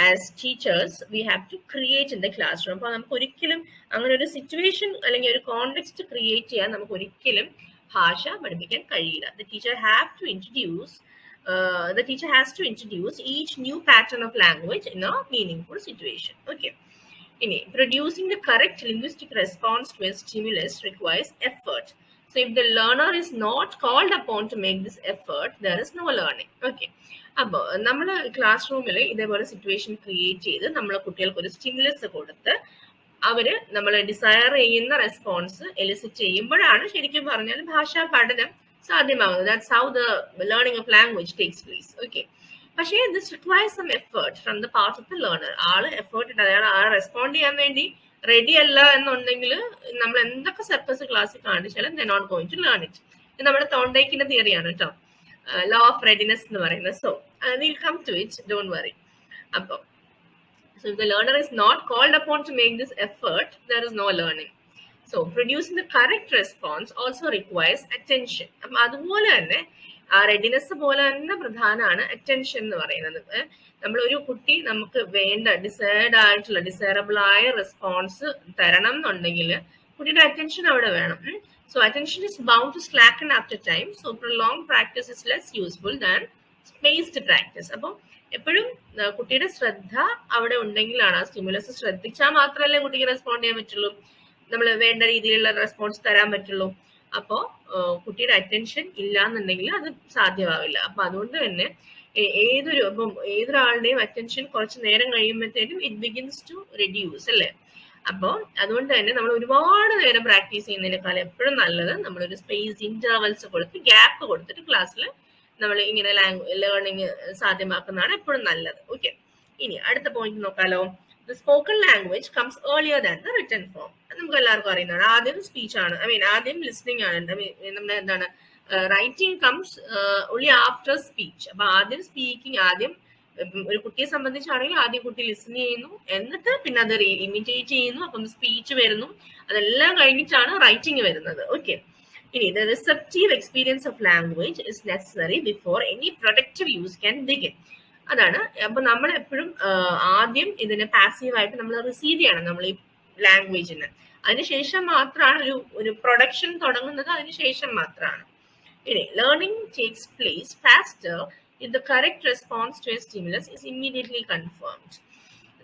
as teachers we have to create in the classroom. അപ്പോൾ നമുക്ക് ഒരിക്കലും അങ്ങനെ ഒരു സിറ്റുവേഷൻ അല്ലെങ്കിൽ ഒരു കോണ്ടെക്സ്റ്റ് ക്രിയേറ്റ് ചെയ്യാൻ നമുക്ക് ഒരിക്കലും ഭാഷ പഠിപ്പിക്കാൻ കഴിയില്ല. The teacher has to introduce each new pattern of language in a meaningful situation. Okay, ഇനി producing the correct linguistic response to a stimulus requires effort. So if the learner is not called upon to make this effort, there is no learning. Okay, അപ്പോൾ നമ്മൾ class റൂമിൽ ഇതേപോലെ situation create ചെയ്ത് നമ്മളെ കുട്ടികൾക്ക് ഒരു stimulus കൊടുത്ത് അവര് നമ്മൾ ഡിസയർ ചെയ്യുന്ന റെസ്പോൺസ് എലിസിറ്റ് ചെയ്യുമ്പോഴാണ് ശരിക്കും പറഞ്ഞാൽ ഭാഷാ പഠനം സാധ്യമാകുന്നത്. That's how the learning of language takes place. Okay, പക്ഷേ this requires some effort from the part of the learner. ആള് എഫേർട്ട് ഇട്ട് അയാൾ ആ റെസ്പോണ്ട് ചെയ്യാൻ വേണ്ടി റെഡി അല്ല എന്നുണ്ടെങ്കിൽ നമ്മൾ എന്തൊക്കെ സർക്കസ് ക്ലാസ്സിൽ കാണിച്ചാലും they not going to learn it. ഇത് നമ്മുടെ തോണ്ടേക്കിന്റെ തിയറിയാണ് കേട്ടോ, law of readiness എന്ന് പറയുന്നത്. So we'll come to it, don't worry. അപ്പോൾ so if the learner is not called upon to make this effort, there is no learning. So producing the correct response also requires attention. അപ്പം അതുപോലെ തന്നെ ആ readiness പോലെ തന്നെ പ്രധാനമാണ് attention എന്ന് പറയുന്നത്. നമ്മൾ ഒരു കുട്ടി നമുക്ക് വേണ്ട ഡിസൈറബിൾ ആയ റെസ്പോൺസ് തരണം എന്നുണ്ടെങ്കിൽ കുട്ടിയുടെ അറ്റൻഷൻ അവിടെ വേണം. So attention is bound to slacken after time. So prolonged practice is less useful than spaced practice. അപ്പോൾ എപ്പോഴും കുട്ടിയുടെ ശ്രദ്ധ അവിടെ ഉണ്ടെങ്കിലാണ് ആ സ്റ്റിമുലസ് ശ്രദ്ധിച്ചാൽ മാത്രമല്ലേ കുട്ടിക്ക് റെസ്പോണ്ട് ചെയ്യാൻ പറ്റുള്ളൂ, നമ്മൾ വേണ്ട രീതിയിലുള്ള റെസ്പോൺസ് തരാൻ പറ്റുള്ളൂ. അപ്പോൾ കുട്ടിയുടെ അറ്റൻഷൻ ഇല്ലാന്നുണ്ടെങ്കിൽ അത് സാധ്യമാവില്ല. അപ്പൊ അതുകൊണ്ട് തന്നെ ഏതൊരാളുടെയും അറ്റൻഷൻ കുറച്ച് നേരം കഴിയുമ്പോഴത്തേനും ഇറ്റ് ബിഗിൻസ് ടു റെഡ്യൂസ് അല്ലേ. അപ്പോൾ അതുകൊണ്ട് തന്നെ നമ്മൾ ഒരുപാട് നേരം പ്രാക്ടീസ് ചെയ്യുന്നതിനേക്കാൾ എപ്പോഴും നല്ലത് നമ്മളൊരു സ്പേസ് ഇന്റർവൽസ് കൊടുത്ത് ഗ്യാപ്പ് കൊടുത്തിട്ട് ക്ലാസ്സിൽ നമ്മൾ ഇങ്ങനെ ലേണിംഗ് സാധ്യമാക്കുന്നതാണ് എപ്പോഴും നല്ലത്. ഓക്കെ, ഇനി അടുത്ത പോയിന്റ് നോക്കാലോ. The spoken language comes earlier than the written form. നമുക്ക് എല്ലാവർക്കും അറിയുന്നതാണ്. ആദ്യം സ്പീച്ച് ആണ്, ആദ്യം ലിസ്ണിംഗ് ആണ്. നമ്മുടെ എന്താണ് writing comes only after speech. അപ്പൊ ആദ്യം സ്പീക്കിംഗ്, ആദ്യം ഒരു കുട്ടിയെ സംബന്ധിച്ചാണെങ്കിൽ ആദ്യം കുട്ടി ലിസൺ ചെയ്യുന്നു, എന്നിട്ട് പിന്നെ അത് ഇമിറ്റേറ്റ് ചെയ്യുന്നു, അപ്പം സ്പീച്ച് വരുന്നു, അതെല്ലാം കഴിഞ്ഞിട്ടാണ് റൈറ്റിംഗ് വരുന്നത്. ഓക്കെ, ഇനി the receptive experience of language is necessary before any productive use can begin. അതാണ്. അപ്പൊ നമ്മൾ എപ്പോഴും ആദ്യം ഇതിനെ പാസീവായിട്ട് നമ്മൾ റിസീവ് ചെയ്യണം നമ്മൾ ഈ ലാംഗ്വേജിന്. അതിനുശേഷം മാത്രമാണ് ഒരു പ്രൊഡക്ഷൻ തുടങ്ങുന്നത്, അതിനുശേഷം മാത്രമാണ്. ഇനി learning takes place faster if the correct response to a stimulus is immediately confirmed.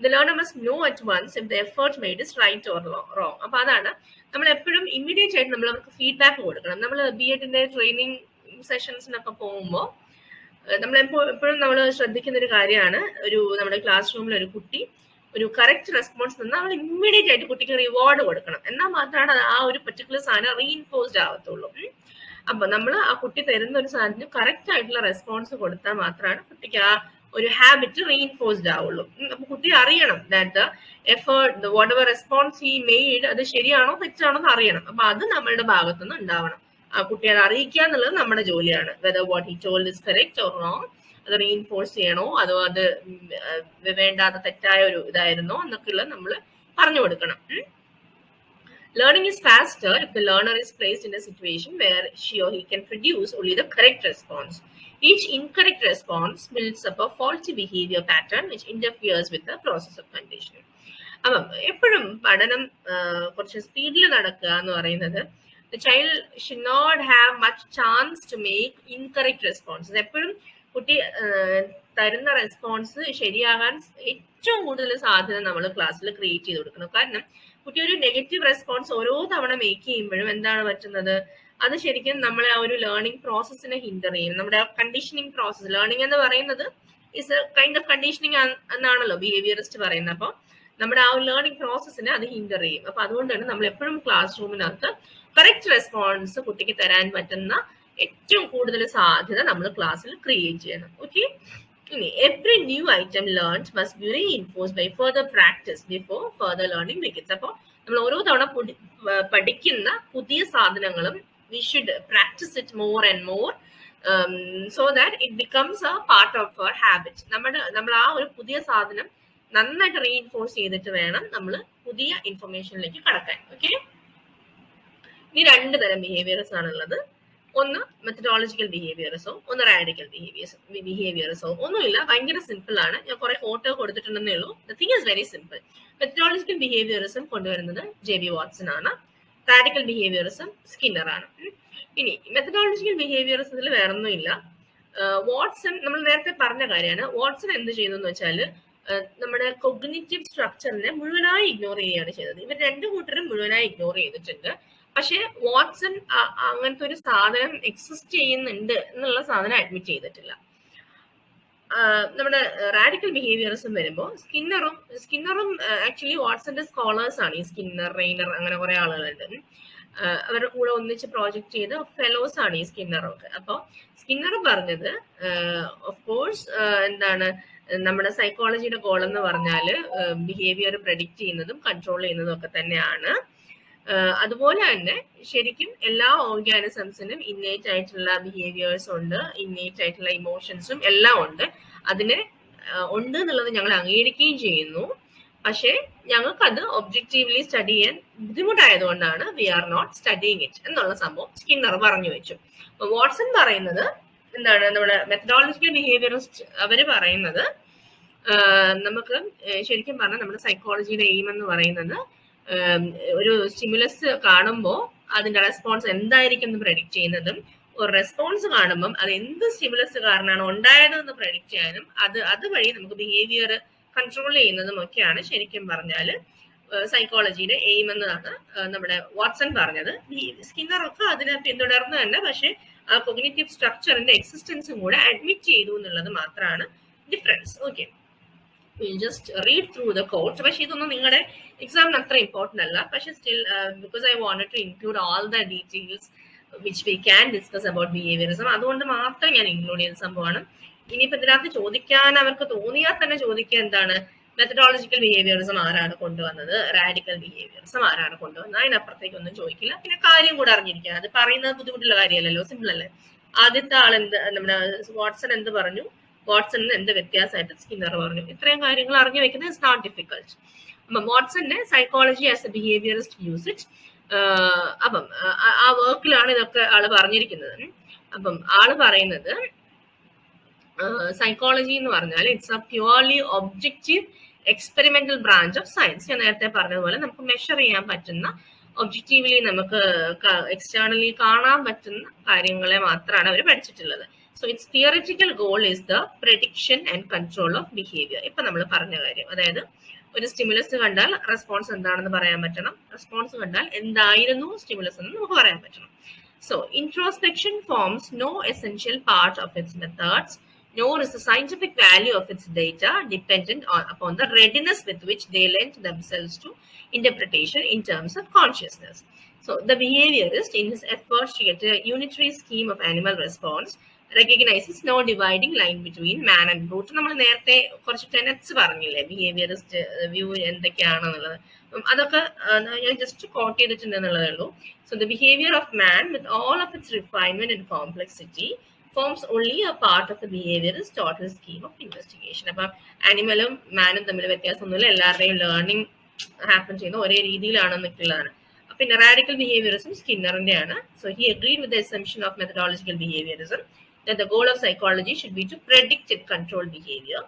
The learner must know at once if the effort made is right or wrong. അപ്പൊ അതാണ് നമ്മൾ എപ്പോഴും ഇമ്മീഡിയറ്റ് ആയിട്ട് നമ്മൾ അവർക്ക് ഫീഡ്ബാക്ക് കൊടുക്കണം. നമ്മൾ BEdന്റെ ട്രെയിനിങ് സെഷൻസിനൊക്കെ പോകുമ്പോൾ നമ്മൾ എപ്പോഴും നമ്മൾ ശ്രദ്ധിക്കുന്ന ഒരു കാര്യമാണ്, നമ്മുടെ ക്ലാസ് റൂമിൽ ഒരു കുട്ടി ഒരു കറക്റ്റ് റെസ്പോൺസ് തന്നാൽ നമ്മൾ ഇമ്മീഡിയറ്റ് ആയിട്ട് കുട്ടിക്ക് റിവാർഡ് കൊടുക്കണം. എന്നാൽ മാത്രമാണ് ആ ഒരു പർട്ടിക്കുലർ സാധനം റീഇൻഫോഴ്സ്ഡ് ആവത്തുള്ളൂ. അപ്പൊ നമ്മൾ ആ കുട്ടി തരുന്ന ഒരു സാധനത്തിന് കറക്റ്റ് ആയിട്ടുള്ള റെസ്പോൺസ് കൊടുത്താൽ മാത്രമാണ് കുട്ടിക്ക് ആ ഒരു ഹാബിറ്റ് റീഇൻഫോഴ്സ്ഡ് ആവുള്ളൂ. അപ്പൊ കുട്ടി അറിയണം that the effort what ever response he made അത് ശരിയാണോ തെറ്റാണോ എന്ന് അറിയണം. അപ്പൊ അത് നമ്മളുടെ ഭാഗത്തുനിന്ന് ഉണ്ടാവണം. ആ കുട്ടിയെ അത് അറിയിക്കുക എന്നുള്ളത് നമ്മുടെ ജോലിയാണ്. Whether what he told is correct or wrong, അത് റീഇൻഫോഴ്സ് ചെയ്യണോ അതോ അത് വേണ്ടാത്ത തെറ്റായ ഒരു ഇതായിരുന്നോ എന്നൊക്കെയുള്ളത് നമ്മൾ പറഞ്ഞു കൊടുക്കണം. Learning is faster if the learner is placed in a situation where she or he can produce only the correct response. Each incorrect response builds up a faulty behavior pattern which interferes with the process of conditioning. അപ്പം എപ്പോഴും പഠനം കുറച്ച് സ്പീഡിൽ നടക്കുക എന്ന് പറയുന്നത് the child should not have much chance to make incorrect responses. എപ്പോഴും കുട്ടി തരുന്ന റെസ്പോൺസ് ശരിയാകാൻ ഏറ്റവും കൂടുതൽ സാധ്യത നമ്മൾ ക്ലാസ്സിൽ ക്രിയേറ്റ് ചെയ്ത് കൊടുക്കണം. കാരണം കുട്ടി ഒരു നെഗറ്റീവ് റെസ്പോൺസ് ഓരോ തവണ മേക്ക് ചെയ്യുമ്പോഴും എന്താണ് പറ്റുന്നത്, അത് ശരിക്കും നമ്മളെ ആ ഒരു ലേണിംഗ് പ്രോസസ്സിനെ ഹിൻഡർ ചെയ്യും. നമ്മുടെ കണ്ടീഷനിങ് പ്രോസസ്, ലേണിംഗ് എന്ന് പറയുന്നത് is A kind of conditioning എന്നാണല്ലോ ബിഹേവിയറിസ്റ്റ് പറയുന്നത്. അപ്പോൾ നമ്മുടെ ആ ഒരു ലേണിംഗ് പ്രോസസ്സിനെ അത് ഹിൻഡർ ചെയ്യും. അപ്പൊ അതുകൊണ്ടാണ് നമ്മൾ എപ്പോഴും ക്ലാസ് റൂമിനകത്ത് കറക്റ്റ് റെസ്പോൺസ് കുട്ടിക്ക് തരാൻ പറ്റുന്ന ഏറ്റവും കൂടുതൽ സാധ്യത നമ്മൾ ക്ലാസ്സിൽ ക്രിയേറ്റ് ചെയ്യണം. Okay, every new item learned must be reinforced by further practice before further learning begins. അപ്പോൾ നമ്മൾ ഓരോ തവണ പഠിക്കുന്ന പുതിയ സാധനങ്ങളും we should practice it more and more so that it becomes a part of our habit. നമ്മൾ ആ ഒരു പുതിയ സാധനം നന്നായിട്ട് റീഇൻഫോഴ്സ് ചെയ്തിട്ട് വേണം നമ്മൾ പുതിയ ഇൻഫർമേഷനിലേക്ക് കടക്കാൻ. ഓക്കെ, ഇനി രണ്ട് തരം ബിഹേവിയേഴ്സ് ആണുള്ളത്. ഒന്ന് മെത്തഡോളജിക്കൽ ബിഹേവിയറിസോ, ഒന്ന് റാഡിക്കൽ ബിഹേവിയറിസോ. ഒന്നുമില്ല, ഭയങ്കര സിമ്പിൾ ആണ്. ഞാൻ കുറെ ഫോട്ടോ കൊടുത്തിട്ടുണ്ടെന്നേ ഉള്ളൂ. The thing is very simple. Methodological behaviourism കൊണ്ടുവരുന്നത് ജെ.ബി. വാട്സൺ ആണ്. റാഡിക്കൽ ബിഹേവിയറിസം സ്കിന്നർ ആണ്. ഇനി മെത്തഡോളജിക്കൽ ബിഹേവിയറിസത്തിൽ വേറൊന്നുമില്ല. വാട്സൺ നമ്മൾ നേരത്തെ പറഞ്ഞ കാര്യമാണ്. വാട്സൺ എന്ത് ചെയ്തു എന്ന് വെച്ചാൽ നമ്മുടെ കൊഗ്നിറ്റീവ് സ്ട്രക്ചറിനെ മുഴുവനായി ഇഗ്നോർ ചെയ്യുകയാണ് ചെയ്തത്. ഇവർ രണ്ടു കൂട്ടരും മുഴുവനായി ഇഗ്നോർ ചെയ്തിട്ടുണ്ട്. പക്ഷെ വാട്സൺ അങ്ങനത്തെ ഒരു സാധനം എക്സിസ്റ്റ് ചെയ്യുന്നുണ്ട് എന്നുള്ള സാധനം അഡ്മിറ്റ് ചെയ്തിട്ടില്ല. നമ്മുടെ റാഡിക്കൽ ബിഹേവിയറിസം വരുമ്പോൾ സ്കിന്നറും ആക്ച്വലി വാട്സന്റെ സ്കോളേഴ്സ് ആണ്. ഈ സ്കിന്നർ, റെയ്നർ, അങ്ങനെ കുറെ ആളുകളുണ്ട്. അവരുടെ കൂടെ ഒന്നിച്ച് പ്രോജക്റ്റ് ചെയ്ത് ഫെലോസ് ആണ് ഈ സ്കിന്നറൊക്കെ. അപ്പോൾ സ്കിന്നർ പറഞ്ഞത് ഓഫ് കോഴ്സ് എന്താണ് നമ്മുടെ സൈക്കോളജിയുടെ ഗോൾ എന്ന് പറഞ്ഞാൽ ബിഹേവിയർ പ്രെഡിക്റ്റ് ചെയ്യുന്നതും കൺട്രോൾ ചെയ്യുന്നതും ഒക്കെ തന്നെയാണ്. അതുപോലെ തന്നെ ശരിക്കും എല്ലാ ഓർഗാനിസംസിനും ഇന്നേറ്റ് ആയിട്ടുള്ള ബിഹേവിയേഴ്സ് ഉണ്ട്, ഇന്നേറ്റ് ആയിട്ടുള്ള ഇമോഷൻസും എല്ലാം ഉണ്ട്. അതിനെ ഉണ്ട് എന്നുള്ളത് ഞങ്ങൾ അംഗീകരിക്കുകയും ചെയ്യുന്നു. പക്ഷേ ഞങ്ങൾക്കത് ഒബ്ജക്റ്റീവ്ലി സ്റ്റഡി ചെയ്യാൻ ബുദ്ധിമുട്ടായതുകൊണ്ടാണ് we are not studying it എന്നുള്ള സംഭവം സ്കിന്നർ പറഞ്ഞു വെച്ചു. വാട്സൺ പറയുന്നത് എന്താണ്, നമ്മുടെ മെത്തഡോളജിക്കൽ ബിഹേവിയറിസ്റ്റ് അവര് പറയുന്നത് നമുക്ക് ശരിക്കും പറഞ്ഞാൽ നമ്മുടെ സൈക്കോളജിയുടെ എയിം എന്ന് പറയുന്നത് ഒരു സ്റ്റിമുലസ് കാണുമ്പോൾ അതിന്റെ റെസ്പോൺസ് എന്തായിരിക്കും എന്ന് പ്രെഡിക്റ്റ് ചെയ്യുന്നതും, ഒരു റെസ്പോൺസ് കാണുമ്പം അത് എന്ത് സ്റ്റിമുലസ് കാരണമാണ് ഉണ്ടായതെന്ന് പ്രെഡിക്റ്റ് ചെയ്യാനും അതുവഴി നമുക്ക് ബിഹേവിയർ കൺട്രോൾ ചെയ്യുന്നതും ഒക്കെയാണ് ശരിക്കും പറഞ്ഞാൽ സൈക്കോളജിയുടെ എയിം എന്നതാണ് നമ്മുടെ വാട്സൺ പറഞ്ഞത്. സ്കിന്നറൊക്കെ അതിനെ പിന്തുടർന്ന് തന്നെ പക്ഷെ ആ കൊഗ്നിറ്റീവ് സ്ട്രക്ചറിന്റെ എക്സിസ്റ്റൻസും കൂടെ അഡ്മിറ്റ് ചെയ്തു എന്നുള്ളത് മാത്രമാണ് difference. Okay, we'll just read through the quote. പക്ഷെ ഇതൊന്നും നിങ്ങളുടെ എക്സാമിന് അത്ര ഇമ്പോർട്ടൻ്റ് അല്ല. പക്ഷെ still because I wanted to include all the details which we can discuss about behaviourism, അതുകൊണ്ട് മാത്രം ഞാൻ ഇൻക്ലൂഡ് ചെയ്ത സംഭവമാണ്. ഇനിയിപ്പോൾ ഇതിനകത്ത് ചോദിക്കാൻ അവർക്ക് തോന്നിയാൽ തന്നെ ചോദിക്കുക എന്താണ്, മെത്തഡോളജിക്കൽ ബിഹേവിയറിസം ആരാണ് കൊണ്ടുവന്നത്, റാഡിക്കൽ ബിഹേവിയറിസം ആരാണ് കൊണ്ടുവന്നത്, അതിനപ്പുറത്തേക്ക് ഒന്നും ചോദിക്കില്ല. പിന്നെ കാര്യം കൂടെ അറിഞ്ഞിരിക്കുക, അത് പറയുന്നത് ബുദ്ധിമുട്ടുള്ള കാര്യമല്ലല്ലോ, സിമ്പിൾ അല്ലേ. ആദ്യത്തെ ആൾ നമ്മുടെ വാട്സൺ എന്ത് പറഞ്ഞു, വാട്സണിന് എന്ത് വ്യത്യാസമായിട്ട് സ്കിന്നർ പറഞ്ഞു, ഇത്രയും കാര്യങ്ങൾ അറിഞ്ഞു വെക്കുന്നത് ഇറ്റ്സ് നോട്ട് ഡിഫിക്കൾട്ട്. അപ്പം വാട്സന്റെ psychology as a behaviourist use it. അപ്പം ആ വർക്കിലാണ് ഇതൊക്കെ ആള് പറഞ്ഞിരിക്കുന്നത്. അപ്പം ആള് പറയുന്നത് സൈക്കോളജി എന്ന് പറഞ്ഞാൽ it's A purely objective experimental branch of science. ഞാൻ നേരത്തെ പറഞ്ഞതുപോലെ നമുക്ക് മെഷർ ചെയ്യാൻ പറ്റുന്ന, ഒബ്ജക്റ്റീവ്ലി നമുക്ക് എക്സ്റ്റേണലി കാണാൻ പറ്റുന്ന കാര്യങ്ങളെ മാത്രമാണ് അവർ പഠിച്ചിട്ടുള്ളത്. So its theoretical goal is the prediction and control of behavior. ഇപ്പൊ നമ്മൾ പറഞ്ഞ കാര്യം, അതായത് ഒരു സ്റ്റിമുലസ് കണ്ടാൽ റെസ്പോൺസ് എന്താണെന്ന് പറയാൻ പറ്റണം, റെസ്പോൺസ് കണ്ടാൽ എന്തായിരുന്നു സ്റ്റിമുലസ് എന്ന് നമുക്ക് പറയാൻ പറ്റണം. So introspection forms no essential part of its methods, nor is the scientific value of its data dependent upon the readiness with which they lend themselves to interpretation in terms of consciousness. So the behaviorist, in his efforts to get a unitary scheme of animal response, recognizes no dividing line between man and brute. നമ്മൾ നേരത്തെ കുറച്ച് tenets പറഞ്ഞില്ലേ behaviourist view എന്തൊക്കെയാണെന്നുള്ളത്, അതൊക്കെ ഞാൻ just coat ചെയ്തിട്ടുണ്ടെന്നുള്ളതേ ഉള്ളൂ. So the behaviour of man with all of its refinement and complexity forms only a part of the behaviorist total scheme of investigation. അപ്പം ആനിമലും മാനും തമ്മിൽ വ്യത്യാസമൊന്നുമില്ല, എല്ലാവരുടെയും ലേണിംഗ് ഹാപ്പൻ ചെയ്യുന്ന ഒരേ രീതിയിലാണെന്നൊക്കെയുള്ളതാണ്. പിന്നെ റാഡിക്കൽ ബിഹേവിയറിസം സ്കിന്നറിന്റെ ആണ്. So he agreed with the assumption of methodological behaviourism that the goal of psychology should be to predict and control behavior.